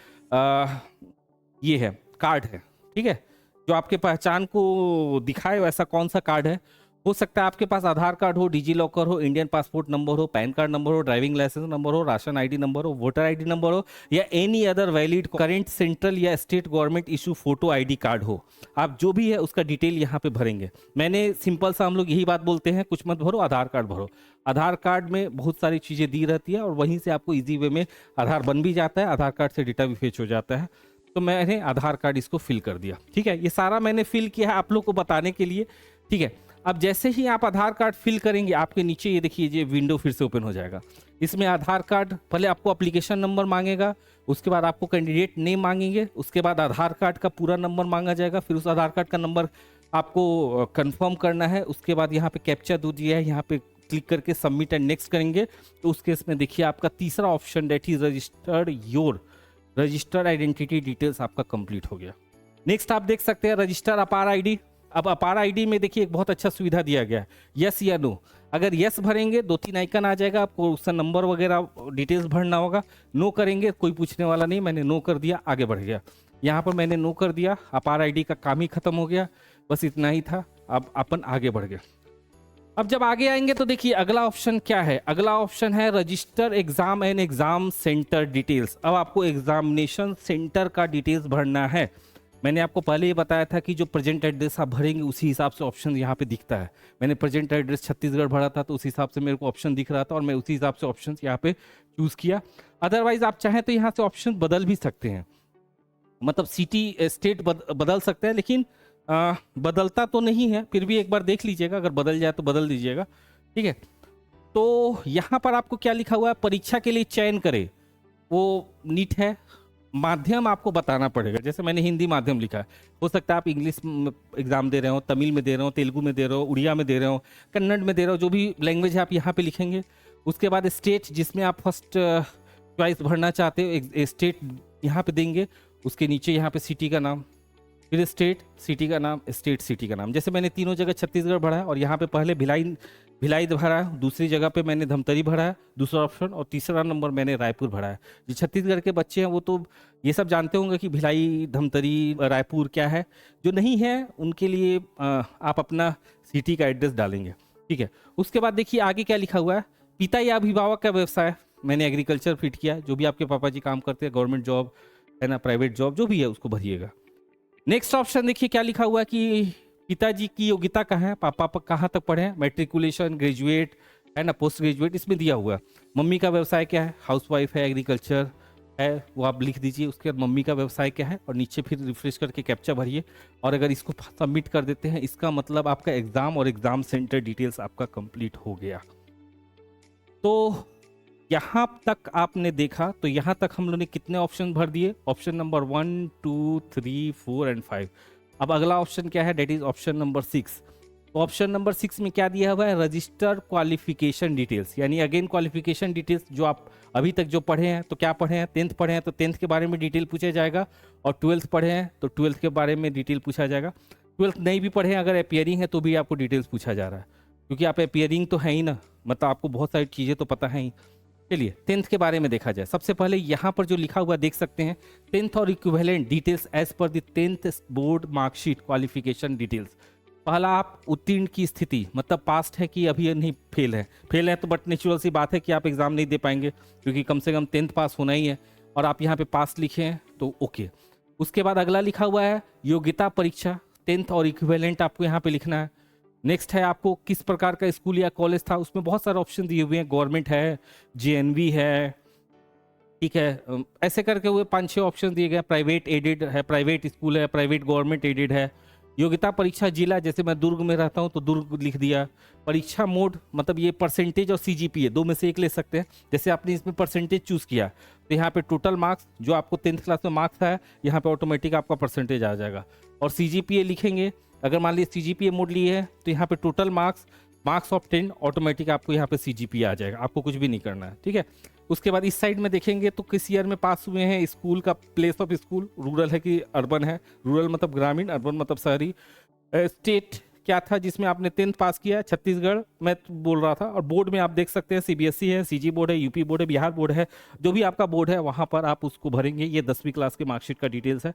ये है कार्ड है, ठीक है, जो आपके पहचान को दिखाए वैसा कौन सा कार्ड है। हो सकता है आपके पास आधार कार्ड हो, डिजी लॉकर हो, इंडियन पासपोर्ट नंबर हो, पैन कार्ड नंबर हो, ड्राइविंग लाइसेंस नंबर हो, राशन आईडी नंबर हो, वोटर आईडी नंबर हो, या any other valid current central या state government issue photo ID card हो। आप जो भी है उसका डिटेल यहाँ पे भरेंगे। मैंने सिंपल सा, हम लोग यही बात बोलते हैं, कुछ मत भरो, आधार कार्ड भरो। आधार कार्ड में बहुत सारी चीज़ें दी रहती है और वहीं से आपको ईजी वे में आधार बन भी जाता है, आधार कार्ड से डेटा भी फेच हो जाता है। तो मैंने आधार कार्ड इसको फिल कर दिया, ठीक है, ये सारा मैंने फिल किया है आप लोग को बताने के लिए, ठीक है। अब जैसे ही आप आधार कार्ड फिल करेंगे, आपके नीचे ये देखिए, ये विंडो फिर से ओपन हो जाएगा। इसमें आधार कार्ड, पहले आपको एप्लीकेशन नंबर मांगेगा, उसके बाद आपको कैंडिडेट नेम मांगेंगे, उसके बाद आधार कार्ड का पूरा नंबर मांगा जाएगा, फिर उस आधार कार्ड का नंबर आपको कंफर्म करना है। उसके बाद यहाँ पे कैप्चा दो दिया है, यहाँ पे क्लिक करके सबमिट एंड नेक्स्ट करेंगे, तो उस केस में देखिए आपका तीसरा option, that is registered identity details आपका कंप्लीट हो गया। नेक्स्ट आप देख सकते हैं रजिस्टर अपार आईडी। अब अपार आईडी में देखिए एक बहुत अच्छा सुविधा दिया गया है, यस या नो। अगर यस भरेंगे 2-3 आइकन आ जाएगा, आपको उसका नंबर वगैरह डिटेल्स भरना होगा। नो करेंगे कोई पूछने वाला नहीं, मैंने नो कर दिया, आगे बढ़ गया। यहाँ पर मैंने नो कर दिया, अपार आईडी का काम ही खत्म हो गया, बस इतना ही था। अब अपन आगे बढ़ गए। अब जब आगे आएंगे तो देखिए अगला ऑप्शन क्या है, अगला ऑप्शन है register exam and exam centre details. अब आपको एग्जामिनेशन सेंटर का डिटेल्स भरना है। मैंने आपको पहले ही बताया था कि जो प्रेजेंट एड्रेस आप भरेंगे उसी हिसाब से ऑप्शन यहाँ पे दिखता है। मैंने प्रेजेंट एड्रेस छत्तीसगढ़ भरा था तो उस हिसाब से मेरे को ऑप्शन दिख रहा था और मैं उसी हिसाब से ऑप्शन यहाँ पे चूज किया। अदरवाइज आप चाहें तो यहाँ से ऑप्शन बदल भी सकते हैं, मतलब सिटी स्टेट बदल सकते हैं, लेकिन बदलता तो नहीं है, फिर भी एक बार देख लीजिएगा, अगर बदल जाए तो बदल दीजिएगा, ठीक है। तो यहाँ पर आपको क्या लिखा हुआ है, परीक्षा के लिए चयन करें, वो नीट है। माध्यम आपको बताना पड़ेगा, जैसे मैंने हिंदी माध्यम लिखा है, हो सकता है आप इंग्लिश एग्जाम दे रहे हो, तमिल में दे रहे हो, तेलुगु में दे रहे हो, उड़िया में दे रहे हो, कन्नड़ में दे रहे हो, जो भी लैंग्वेज है आप यहाँ पे लिखेंगे। उसके बाद स्टेट जिसमें आप फर्स्ट चॉइस भरना चाहते हो, स्टेट यहाँ पे देंगे। उसके नीचे यहाँ पे सिटी का नाम, फिर स्टेट, सिटी का नाम, स्टेट, सिटी का नाम। जैसे मैंने तीनों जगह छत्तीसगढ़ भरा है, और यहाँ पे पहले भिलाई भरा है, दूसरी जगह पे मैंने धमतरी भरा है, दूसरा ऑप्शन, और तीसरा नंबर मैंने रायपुर भरा है। जो छत्तीसगढ़ के बच्चे हैं वो तो ये सब जानते होंगे कि भिलाई, धमतरी, रायपुर क्या है। जो नहीं है उनके लिए आप अपना सिटी का एड्रेस डालेंगे, ठीक है। उसके बाद देखिए आगे क्या लिखा हुआ है, पिता या अभिभावक का व्यवसाय, मैंने एग्रीकल्चर फिट किया। जो भी आपके पापा जी काम करते हैं, गवर्नमेंट जॉब है ना, प्राइवेट जॉब, जो भी है उसको भरिएगा। नेक्स्ट ऑप्शन देखिए क्या लिखा हुआ है कि पिताजी की योग्यता कहाँ है, पापा कहाँ तक पढ़े हैं, मैट्रिकुलेशन, ग्रेजुएट है ना, पोस्ट ग्रेजुएट, इसमें दिया हुआ है। मम्मी का व्यवसाय क्या है, हाउसवाइफ है, एग्रीकल्चर है, वो आप लिख दीजिए। उसके बाद मम्मी का व्यवसाय क्या है, और नीचे फिर रिफ्रेश करके कैप्चा भरिए। और अगर इसको सबमिट कर देते हैं, इसका मतलब आपका एग्जाम और एग्जाम सेंटर डिटेल्स आपका कंप्लीट हो गया। तो यहाँ तक आपने देखा, तो यहाँ तक हम लोगों ने कितने ऑप्शन भर दिए, ऑप्शन नंबर 1, 2, 3, 4 एंड 5। अब अगला ऑप्शन क्या है, डेट इज ऑप्शन नंबर 6। तो ऑप्शन नंबर 6 में क्या दिया हुआ है, रजिस्टर क्वालिफिकेशन डिटेल्स, यानी अगेन क्वालिफिकेशन डिटेल्स, जो आप अभी तक जो पढ़े हैं, तो क्या पढ़े हैं, 10th पढ़े हैं तो 10th के बारे में डिटेल पूछा जाएगा, और 12th पढ़े हैं तो 12th के बारे में डिटेल पूछा जाएगा। 12th नहीं भी पढ़े हैं, अगर अपियरिंग है तो भी आपको डिटेल्स पूछा जा रहा है, क्योंकि आप अपियरिंग तो है ही ना, मतलब आपको बहुत सारी चीज़ें तो पता है ही। चलिए 10th के बारे में देखा जाए। सबसे पहले यहाँ पर जो लिखा हुआ देख सकते हैं, 10th और equivalent details as per the 10th board marksheet qualification details. पहला, आप उत्तीर्ण की स्थिति, मतलब पास्ट है कि अभी नहीं फेल है। फेल है तो बट नेचुरल सी बात है कि आप एग्जाम नहीं दे पाएंगे, क्योंकि कम से कम 10th पास होना ही है, और आप यहाँ पे पास लिखे हैं तो ओके। उसके बाद अगला लिखा हुआ है योग्यता परीक्षा, 10th और इक्विवेलेंट आपको यहाँ पे लिखना है। नेक्स्ट है आपको किस प्रकार का स्कूल या कॉलेज था, उसमें बहुत सारे ऑप्शन दिए हुए हैं, गवर्नमेंट है, जेएनवी है, ठीक है, ऐसे करके हुए 5-6 ऑप्शन दिए गए। प्राइवेट एडेड है, प्राइवेट स्कूल है, प्राइवेट गवर्नमेंट एडेड है। योग्यता परीक्षा जिला, जैसे मैं दुर्ग में रहता हूँ तो दुर्ग लिख दिया। परीक्षा मोड, मतलब ये परसेंटेज और सीजीपीए दो में से एक ले सकते हैं। जैसे आपने इसमें परसेंटेज चूज किया तो यहाँ पे टोटल मार्क्स जो आपको 10th क्लास में मार्क्स है, यहाँ पे ऑटोमेटिक आपका परसेंटेज आ जाएगा। और सीजीपीए लिखेंगे, अगर मान लीजिए सीजीपीए मोड लिए है तो यहाँ पे टोटल मार्क्स ऑफ 10 ऑटोमेटिक आपको यहाँ पे सीजीपीए आ जाएगा, आपको कुछ भी नहीं करना है, ठीक है। उसके बाद इस साइड में देखेंगे तो किस ईयर में पास हुए हैं, स्कूल का प्लेस ऑफ स्कूल, रूरल है कि अर्बन है, रूरल मतलब ग्रामीण, अर्बन मतलब शहरी। स्टेट क्या था जिसमें आपने 10th पास किया, छत्तीसगढ़ मैं बोल रहा था। और बोर्ड में आप देख सकते हैं सीबीएसई है, सीजी बोर्ड है, यूपी बोर्ड है, बिहार बोर्ड है, जो भी आपका बोर्ड है वहाँ पर आप उसको भरेंगे। ये 10वीं क्लास के मार्कशीट का डिटेल्स है।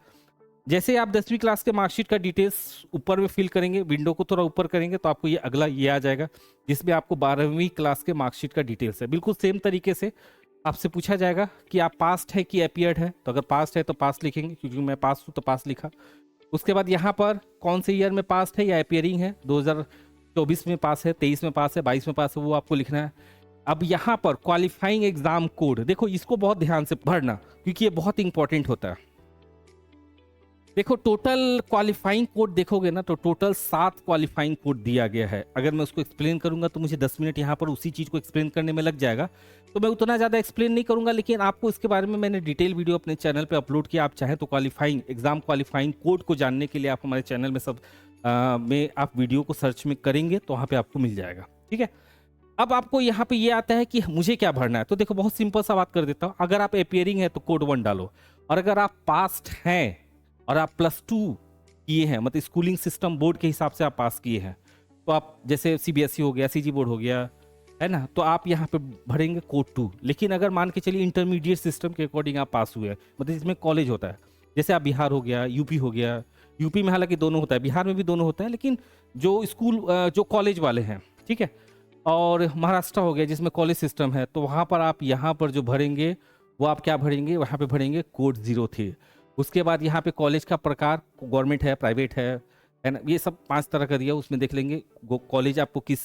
जैसे आप 10वीं क्लास के मार्कशीट का डिटेल्स ऊपर में फिल करेंगे, विंडो को थोड़ा ऊपर करेंगे तो आपको ये अगला ये आ जाएगा, जिसमें आपको 12वीं क्लास के मार्कशीट का डिटेल्स है। बिल्कुल सेम तरीके से आपसे पूछा जाएगा कि आप पास्ट है कि अपियर्ड है, तो अगर पास्ट है तो पास लिखेंगे, क्योंकि मैं पास हूँ तो पास लिखा। उसके बाद यहाँ पर कौन से ईयर में पास्ट है या अपियरिंग है, 2024 में पास है, 23 में पास है, 22 में पास है, वो आपको लिखना है। अब यहाँ पर क्वालिफाइंग एग्जाम कोड, देखो इसको बहुत ध्यान से पढ़ना, क्योंकि ये बहुत इंपॉर्टेंट होता है। देखो टोटल क्वालिफाइंग कोड देखोगे ना, तो टोटल 7 क्वालिफाइंग कोड दिया गया है। अगर मैं उसको एक्सप्लेन करूंगा तो मुझे 10 मिनट यहाँ पर उसी चीज़ को एक्सप्लेन करने में लग जाएगा, तो मैं उतना ज़्यादा एक्सप्लेन नहीं करूंगा। लेकिन आपको इसके बारे में मैंने डिटेल वीडियो अपने चैनल पे अपलोड किया, आप चाहें तो क्वालिफाइंग एग्जाम क्वालिफाइंग कोड को जानने के लिए आप हमारे चैनल में में आप वीडियो को सर्च में करेंगे तो वहाँ पर आपको मिल जाएगा, ठीक है। अब आपको यहाँ पे ये आता है कि मुझे क्या भरना है, तो देखो बहुत सिंपल सा बात कर देता हूँ। अगर आप अपियरिंग है तो कोड 1 डालो, और अगर आप पास्ट हैं और आप +2 किए हैं, मतलब स्कूलिंग सिस्टम बोर्ड के हिसाब से आप पास किए हैं, तो आप जैसे सीबीएसई हो गया, सीजी बोर्ड हो गया, है ना, तो आप यहाँ पे भरेंगे कोड 2। लेकिन अगर मान के चलिए इंटरमीडिएट सिस्टम के अकॉर्डिंग आप पास हुए हैं, मतलब इसमें कॉलेज होता है, जैसे आप बिहार हो गया, यूपी हो गया, यूपी में हालांकि दोनों होता है, बिहार में भी दोनों होता है, लेकिन जो स्कूल जो कॉलेज वाले हैं, ठीक है, और महाराष्ट्र हो गया जिसमें कॉलेज सिस्टम है, तो वहाँ पर आप यहाँ पर जो भरेंगे वो आप क्या भरेंगे, वहाँ पे भरेंगे कोड 03। उसके बाद यहाँ पे कॉलेज का प्रकार गवर्नमेंट है, प्राइवेट है ना, ये सब 5 तरह का दिया, उसमें देख लेंगे कॉलेज आपको किस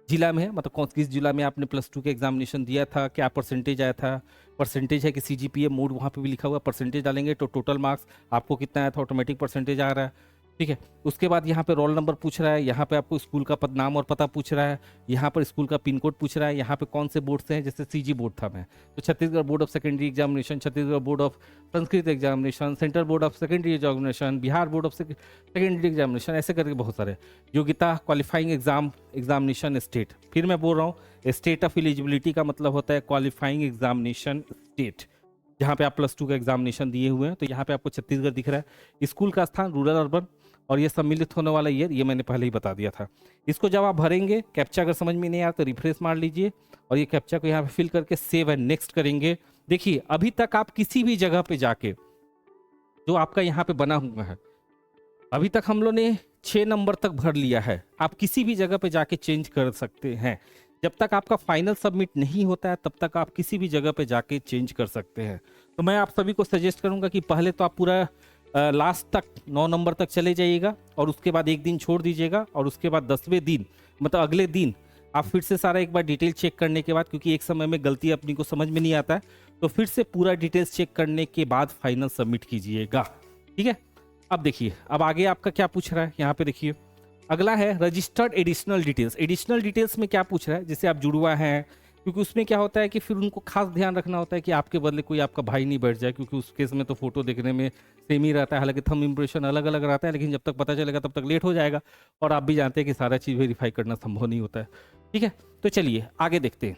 जिला में है, मतलब किस जिला में आपने +2 के एग्जामिनेशन दिया था, क्या परसेंटेज आया था, परसेंटेज है कि सीजीपीए मोड वहाँ पे भी लिखा हुआ, परसेंटेज डालेंगे तो टोटल मार्क्स आपको कितना आया था, ऑटोमेटिक परसेंटेज आ रहा है। ठीक है। उसके बाद यहाँ पे रोल नंबर पूछ रहा है, यहाँ पे आपको स्कूल का पद नाम और पता पूछ रहा है, यहाँ पर स्कूल का पिन कोड पूछ रहा है, यहाँ पे कौन से बोर्ड से हैं, जैसे सीजी बोर्ड था मैं तो Chhattisgarh board of secondary examination, Chhattisgarh board of Sanskrit examination, central board of secondary examination, Bihar board of secondary examination, ऐसे करके बहुत सारे। योग्यता क्वालिफाइंग एग्जामिनेशन स्टेट, फिर मैं बोल रहा हूँ स्टेट ऑफ एलिजिबिलिटी का मतलब होता है क्वालिफाइंग एग्जामिनेशन स्टेट, जहाँ पे आप +2 का एग्जामिनेशन दिए हुए हैं तो यहाँ पे आपको छत्तीसगढ़ दिख रहा है। स्कूल का स्थान रूरल अर्बन, और ये सम्मिलित होने वाला ईयर ये मैंने पहले ही बता दिया था। इसको जब आप भरेंगे, कैप्चा अगर समझ में नहीं आया तो रिफ्रेश मार लीजिए और ये कैप्चा को यहाँ पे फिल करके सेव एंड नेक्स्ट करेंगे। देखिए अभी तक आप किसी भी जगह पे जाके जो आपका यहाँ पे बना हुआ है, अभी तक हम लोग ने 6 नंबर तक भर लिया है, आप किसी भी जगह पे जाके चेंज कर सकते हैं। जब तक आपका फाइनल सबमिट नहीं होता है तब तक आप किसी भी जगह पे जाके चेंज कर सकते हैं। तो मैं आप सभी को सजेस्ट करूंगा कि पहले तो आप पूरा लास्ट तक 9 नंबर तक चले जाइएगा और उसके बाद एक दिन छोड़ दीजिएगा और उसके बाद 10वें दिन मतलब अगले दिन आप फिर से सारा एक बार डिटेल चेक करने के बाद, क्योंकि एक समय में गलती अपनी को समझ में नहीं आता है, तो फिर से पूरा डिटेल्स चेक करने के बाद फाइनल सबमिट कीजिएगा। ठीक है। अब देखिए अब आगे आपका क्या पूछ रहा है, यहाँ पे देखिए अगला है registered additional details. Additional details में क्या पूछ रहा है, जैसे आप जुड़वा हैं, क्योंकि उसमें क्या होता है कि फिर उनको खास ध्यान रखना होता है कि आपके बदले कोई आपका भाई नहीं बैठ जाए, क्योंकि उस केस में तो फोटो देखने में सेम ही रहता है, हालांकि थंब इंप्रेशन अलग अलग रहता है, लेकिन जब तक पता चलेगा तब तक लेट हो जाएगा और आप भी जानते हैं कि सारा चीज़ वेरीफाई करना संभव नहीं होता है। ठीक है, तो चलिए आगे देखते हैं।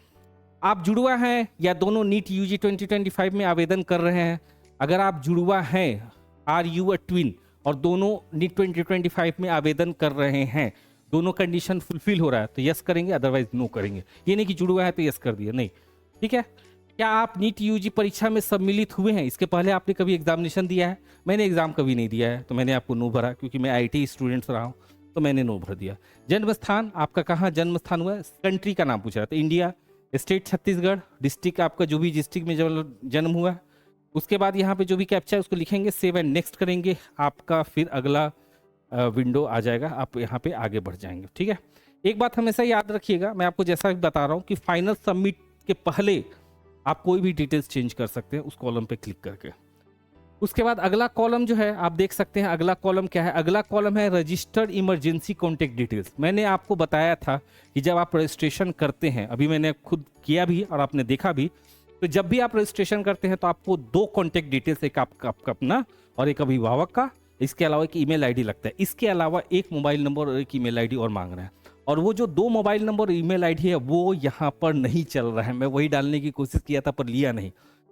आप जुड़वा हैं या दोनों नीट यूजी 2025 में आवेदन कर रहे हैं। अगर आप जुड़वा हैं, आर यू अ ट्विन, और दोनों नीट 2025 में आवेदन कर रहे हैं, दोनों कंडीशन फुलफिल हो रहा है तो यस करेंगे, अदरवाइज नो करेंगे। ये नहीं कि जुड़वा है तो यस कर दिया, नहीं। ठीक है। क्या आप नीट यूजी परीक्षा में सम्मिलित हुए हैं, इसके पहले आपने कभी एग्जामिनेशन दिया है? मैंने एग्जाम कभी नहीं दिया है तो मैंने आपको नो भरा, क्योंकि मैं आईटी स्टूडेंट रहा हूँ तो मैंने नो भर दिया। जन्म स्थान आपका कहाँ जन्म स्थान हुआ है, कंट्री का नाम पूछ रहा है तो इंडिया, स्टेट छत्तीसगढ़, डिस्ट्रिक्ट आपका जो भी डिस्ट्रिक्ट में जन्म हुआ है। उसके बाद यहाँ पे जो भी कैप्चा है उसको लिखेंगे, सेव एंड नेक्स्ट करेंगे, आपका फिर अगला विंडो आ जाएगा, आप यहाँ पे आगे बढ़ जाएंगे। ठीक है। एक बात हमेशा याद रखिएगा, मैं आपको जैसा भी बता रहा हूँ कि फाइनल सबमिट के पहले आप कोई भी डिटेल्स चेंज कर सकते हैं उस कॉलम पे क्लिक करके। उसके बाद अगला कॉलम जो है आप देख सकते हैं, अगला कॉलम क्या है, अगला कॉलम है रजिस्टर्ड इमरजेंसी कॉन्टैक्ट डिटेल्स। मैंने आपको बताया था कि जब आप रजिस्ट्रेशन करते हैं, अभी मैंने खुद किया भी और आपने देखा भी, तो जब भी आप रजिस्ट्रेशन करते हैं तो आपको 2 कॉन्टैक्ट डिटेल्स, एक आपका अपना और एक अभिभावक का, इसके अलावा एक ईमेल आईडी लगता है, इसके अलावा एक मोबाइल नंबर और एक ईमेल आईडी और मांग रहा है। और वो जो 2 मोबाइल नंबर और ईमेल आईडी है वो यहाँ पर नहीं चल रहा है, मैं वही डालने की कोशिश किया था पर लिया नहीं।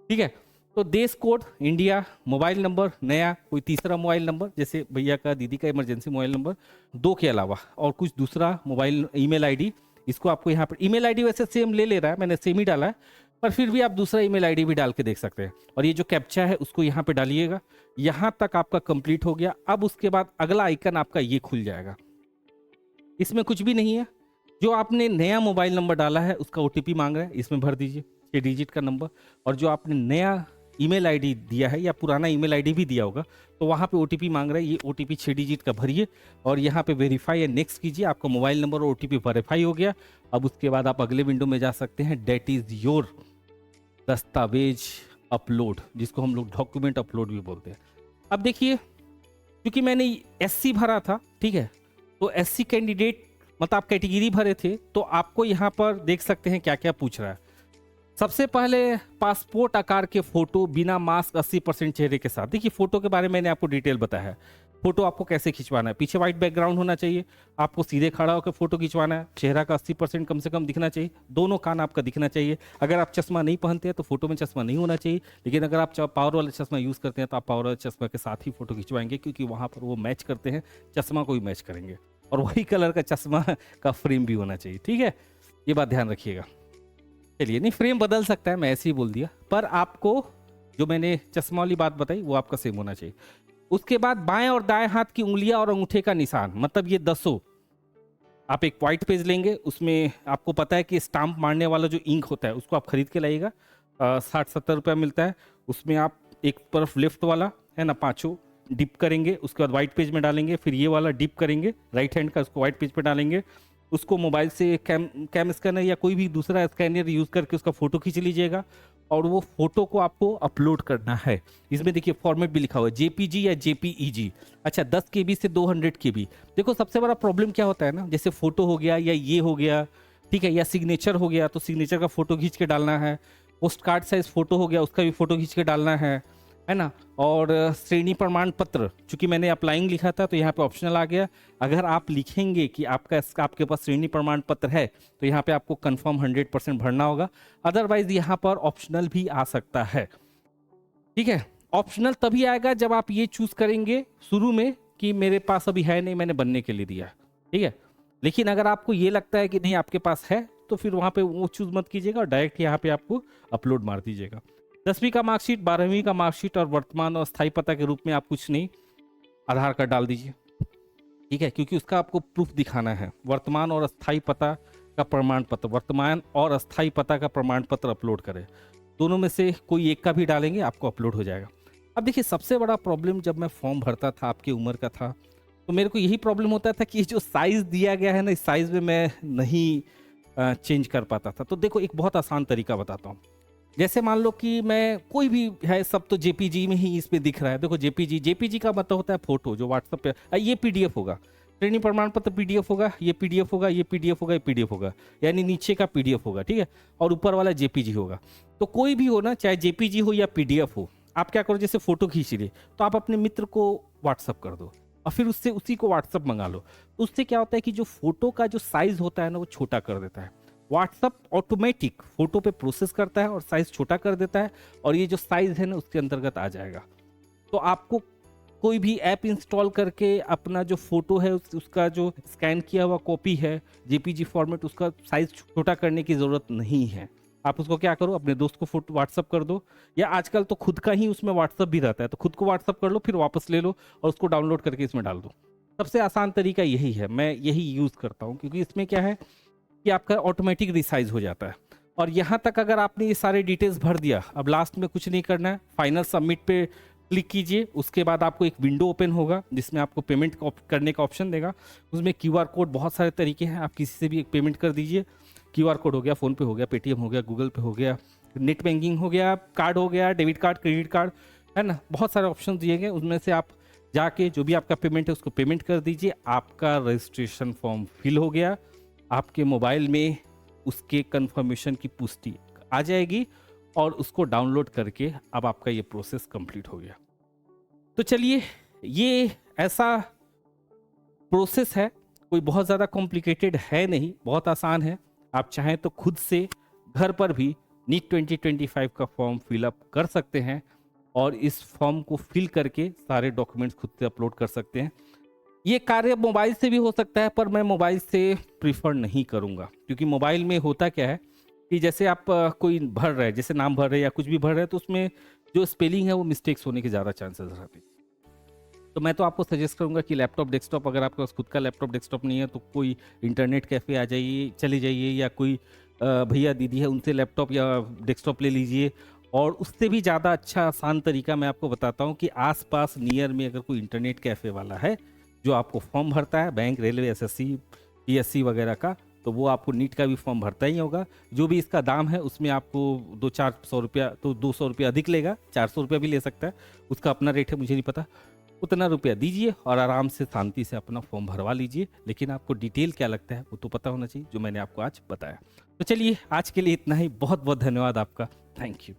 ठीक है। तो देश कोड इंडिया, मोबाइल नंबर नया, कोई तीसरा मोबाइल नंबर जैसे भैया का, दीदी का इमरजेंसी मोबाइल नंबर, 2 के अलावा और कुछ दूसरा मोबाइल ईमेल आईडी, इसको आपको यहाँ पर ईमेल आईडी वैसे सेम ले रहा है, मैंने सेम ही डाला है, पर फिर भी आप दूसरा ईमेल आईडी भी डाल के देख सकते हैं। और ये जो कैप्चा है उसको यहाँ पे डालिएगा। यहाँ तक आपका कंप्लीट हो गया। अब उसके बाद अगला आइकन आपका ये खुल जाएगा, इसमें कुछ भी नहीं है, जो आपने नया मोबाइल नंबर डाला है उसका ओटीपी मांग रहा है, इसमें भर दीजिए 6 डिजिट का नंबर, और जो आपने नया ईमेल आईडी दिया है या पुराना ईमेल आईडी भी दिया होगा तो वहाँ पे ओटीपी मांग रहा है, ये ओटीपी 6 डिजिट का भरिए और यहाँ पे वेरीफाई एंड नेक्स्ट कीजिए। आपका मोबाइल नंबर और ओटीपी वेरीफाई हो गया। अब उसके बाद आप अगले विंडो में जा सकते हैं, डेट इज़ योर दस्तावेज अपलोड, जिसको हम लोग डॉक्यूमेंट अपलोड भी बोलते हैं। अब देखिए, क्योंकि मैंने एससी भरा था, ठीक है, तो एससी कैंडिडेट मतलब आप कैटेगरी भरे थे, तो आपको यहाँ पर देख सकते हैं क्या क्या पूछ रहा है। सबसे पहले पासपोर्ट आकार के फोटो बिना मास्क 80% चेहरे के साथ। देखिए फोटो के बारे में मैंने आपको डिटेल बताया है, फोटो आपको कैसे खिंचवाना है। पीछे व्हाइट बैकग्राउंड होना चाहिए, आपको सीधे खड़ा होकर फोटो खिंचवाना है, चेहरा का 80% कम से कम दिखना चाहिए, दोनों कान आपका दिखना चाहिए। अगर आप चश्मा नहीं पहनते हैं तो फोटो में चश्मा नहीं होना चाहिए, लेकिन अगर आप पावर वाला चश्मा यूज़ करते हैं तो आप पावर वाले चश्मा के साथ ही फोटो खिंचवाएंगे, क्योंकि वहाँ पर वो मैच करते हैं, चश्मा को भी मैच करेंगे, और वही कलर का चश्मा का फ्रेम भी होना चाहिए। ठीक है, ये बात ध्यान रखिएगा। चलिए, नहीं फ्रेम बदल सकता है, मैं ऐसे ही बोल दिया, पर आपको जो मैंने चश्मा वाली बात बताई वो आपका सेम होना चाहिए। उसके बाद बाएं और दाएं हाथ की उंगलियां और अंगूठे का निशान, मतलब ये 10 आप एक व्हाइट पेज लेंगे, उसमें आपको पता है कि स्टाम्प मारने वाला जो इंक होता है उसको आप खरीद के लाइएगा, 60-70 रुपया मिलता है। उसमें आप एक तरफ लेफ्ट वाला है ना 5 डिप करेंगे, उसके बाद व्हाइट पेज में डालेंगे, फिर ये वाला डिप करेंगे राइट हैंड का, उसको व्हाइट पेज पे डालेंगे, उसको मोबाइल से कैम स्कैनर या कोई भी दूसरा स्कैनर यूज़ करके उसका फ़ोटो खींच लीजिएगा। और वो फोटो को आपको अपलोड करना है। इसमें देखिए फॉर्मेट भी लिखा हुआ है जेपीजी या जेपीईजी। अच्छा 10 केबी से 200 केबी। देखो सबसे बड़ा प्रॉब्लम क्या होता है ना, जैसे फोटो हो गया या ये हो गया, ठीक है, या सिग्नेचर हो गया तो सिग्नेचर का फोटो खींच के डालना है, पोस्ट कार्ड साइज फोटो हो गया उसका भी फोटो खींच के डालना है ना। और श्रेणी प्रमाण पत्र, चूंकि मैंने अप्लाइंग लिखा था तो यहाँ पे ऑप्शनल आ गया। अगर आप लिखेंगे कि आपके पास श्रेणी प्रमाण पत्र है तो यहाँ पे आपको कंफर्म 100% भरना होगा, अदरवाइज यहाँ पर ऑप्शनल भी आ सकता है। ठीक है, ऑप्शनल तभी आएगा जब आप ये चूज करेंगे शुरू में कि मेरे पास अभी है नहीं, मैंने बनने के लिए दिया, ठीक है। लेकिन अगर आपको ये लगता है कि नहीं आपके पास है तो फिर वहां पे वो चूज मत कीजिएगा और डायरेक्ट यहाँ पे आपको अपलोड मार दीजिएगा। 10वीं का मार्कशीट, 12वीं का मार्कशीट और वर्तमान और स्थायी पता के रूप में आप कुछ नहीं, आधार कार्ड डाल दीजिए, ठीक है, क्योंकि उसका आपको प्रूफ दिखाना है। वर्तमान और अस्थायी पता का प्रमाण पत्र, वर्तमान और अस्थायी पता का प्रमाण पत्र अपलोड करें, दोनों में से कोई एक का भी डालेंगे आपको अपलोड हो जाएगा। अब देखिए सबसे बड़ा प्रॉब्लम जब मैं फॉर्म भरता था, आपकी उम्र का था, तो मेरे को यही प्रॉब्लम होता था कि जो साइज दिया गया है ना, इस साइज में मैं नहीं चेंज कर पाता था। तो देखो एक बहुत आसान तरीका बताता हूँ। जैसे मान लो कि मैं कोई भी है, सब तो जेपीजी में ही इसमें दिख रहा है। देखो जेपीजी का मतलब होता है फोटो जो व्हाट्सएप पे, ये पीडीएफ होगा, श्रेणी प्रमाण पत्र पीडीएफ होगा, ये पीडीएफ होगा, ये पीडीएफ होगा, ये पीडीएफ होगा, यानी नीचे का पीडीएफ होगा, ठीक है, और ऊपर वाला जेपीजी होगा। तो कोई भी हो ना, चाहे जेपीजी हो या पीडीएफ हो, आप क्या करो, जैसे फोटो खींच लिए तो आप अपने मित्र को व्हाट्सअप कर दो और फिर उससे उसी को व्हाट्सअप मंगा लो। तो उससे क्या होता है कि जो फोटो का जो साइज होता है ना वो छोटा कर देता है। व्हाट्सअप ऑटोमेटिक फोटो पे प्रोसेस करता है और साइज छोटा कर देता है, और ये जो साइज है ना उसके अंतर्गत आ जाएगा। तो आपको कोई भी ऐप इंस्टॉल करके अपना जो फोटो है उसका जो स्कैन किया हुआ कॉपी है जेपीजी फॉर्मेट, उसका साइज छोटा करने की ज़रूरत नहीं है। आप उसको क्या करो, अपने दोस्त को फोटो व्हाट्सअप कर दो, या आजकल तो खुद का ही उसमें व्हाट्सअप भी रहता है, तो खुद को व्हाट्सअप कर लो, फिर वापस ले लो और उसको डाउनलोड करके इसमें डाल दो। सबसे आसान तरीका यही है, मैं यही यूज़ करता हूँ, क्योंकि इसमें क्या है कि आपका ऑटोमेटिक रिसाइज हो जाता है। और यहाँ तक अगर आपने ये सारे डिटेल्स भर दिया, अब लास्ट में कुछ नहीं करना है, फाइनल सबमिट पे क्लिक कीजिए। उसके बाद आपको एक विंडो ओपन होगा जिसमें आपको पेमेंट करने का ऑप्शन देगा। उसमें क्यूआर कोड, बहुत सारे तरीके हैं, आप किसी से भी एक पेमेंट कर दीजिए। क्यूआर कोड हो गया, फ़ोन पे हो गया, पेटीएम हो गया, गूगल पे हो गया, नेट बैंकिंग हो गया, कार्ड हो गया, डेबिट कार्ड, क्रेडिट कार्ड, है ना, बहुत सारे ऑप्शन दिए गए। उसमें से आप जाके जो भी आपका पेमेंट है उसको पेमेंट कर दीजिए। आपका रजिस्ट्रेशन फॉर्म फिल हो गया, आपके मोबाइल में उसके कंफर्मेशन की पुष्टि आ जाएगी और उसको डाउनलोड करके अब आपका ये प्रोसेस कंप्लीट हो गया। तो चलिए, ये ऐसा प्रोसेस है, कोई बहुत ज़्यादा कॉम्प्लिकेटेड है नहीं, बहुत आसान है। आप चाहें तो खुद से घर पर भी नीट 2025 का फॉर्म फिलअप कर सकते हैं और इस फॉर्म को फिल करके सारे डॉक्यूमेंट्स खुद से अपलोड कर सकते हैं। ये कार्य मोबाइल से भी हो सकता है, पर मैं मोबाइल से प्रीफर नहीं करूंगा, क्योंकि मोबाइल में होता क्या है कि जैसे आप कोई भर रहे हैं, जैसे नाम भर रहे हैं या कुछ भी भर रहे हैं, तो उसमें जो स्पेलिंग है वो मिस्टेक्स होने के ज़्यादा चांसेस रहते हैं। तो मैं तो आपको सजेस्ट करूंगा कि लैपटॉप डेस्कटॉप, अगर आपके पास खुद का लैपटॉप डेस्कटॉप नहीं है तो कोई इंटरनेट कैफ़े आ जाइए, चले जाइए, या कोई भैया दीदी है उनसे लैपटॉप या डेस्कटॉप ले लीजिए। और उससे भी ज़्यादा अच्छा आसान तरीका मैं आपको बताता हूँ कि आसपास नियर में अगर कोई इंटरनेट कैफ़े वाला है जो आपको फॉर्म भरता है, बैंक, रेलवे, एसएससी, पीएससी वगैरह का, तो वो आपको नीट का भी फॉर्म भरता ही होगा। जो भी इसका दाम है उसमें आपको 200-400 रुपया, तो 200 रुपया अधिक लेगा, 400 रुपया भी ले सकता है, उसका अपना रेट है, मुझे नहीं पता। उतना रुपया दीजिए और आराम से शांति से अपना फॉर्म भरवा लीजिए। लेकिन आपको डिटेल क्या लगता है वो तो पता होना चाहिए, जो मैंने आपको आज बताया। तो चलिए, आज के लिए इतना ही। बहुत बहुत धन्यवाद आपका। Thank you.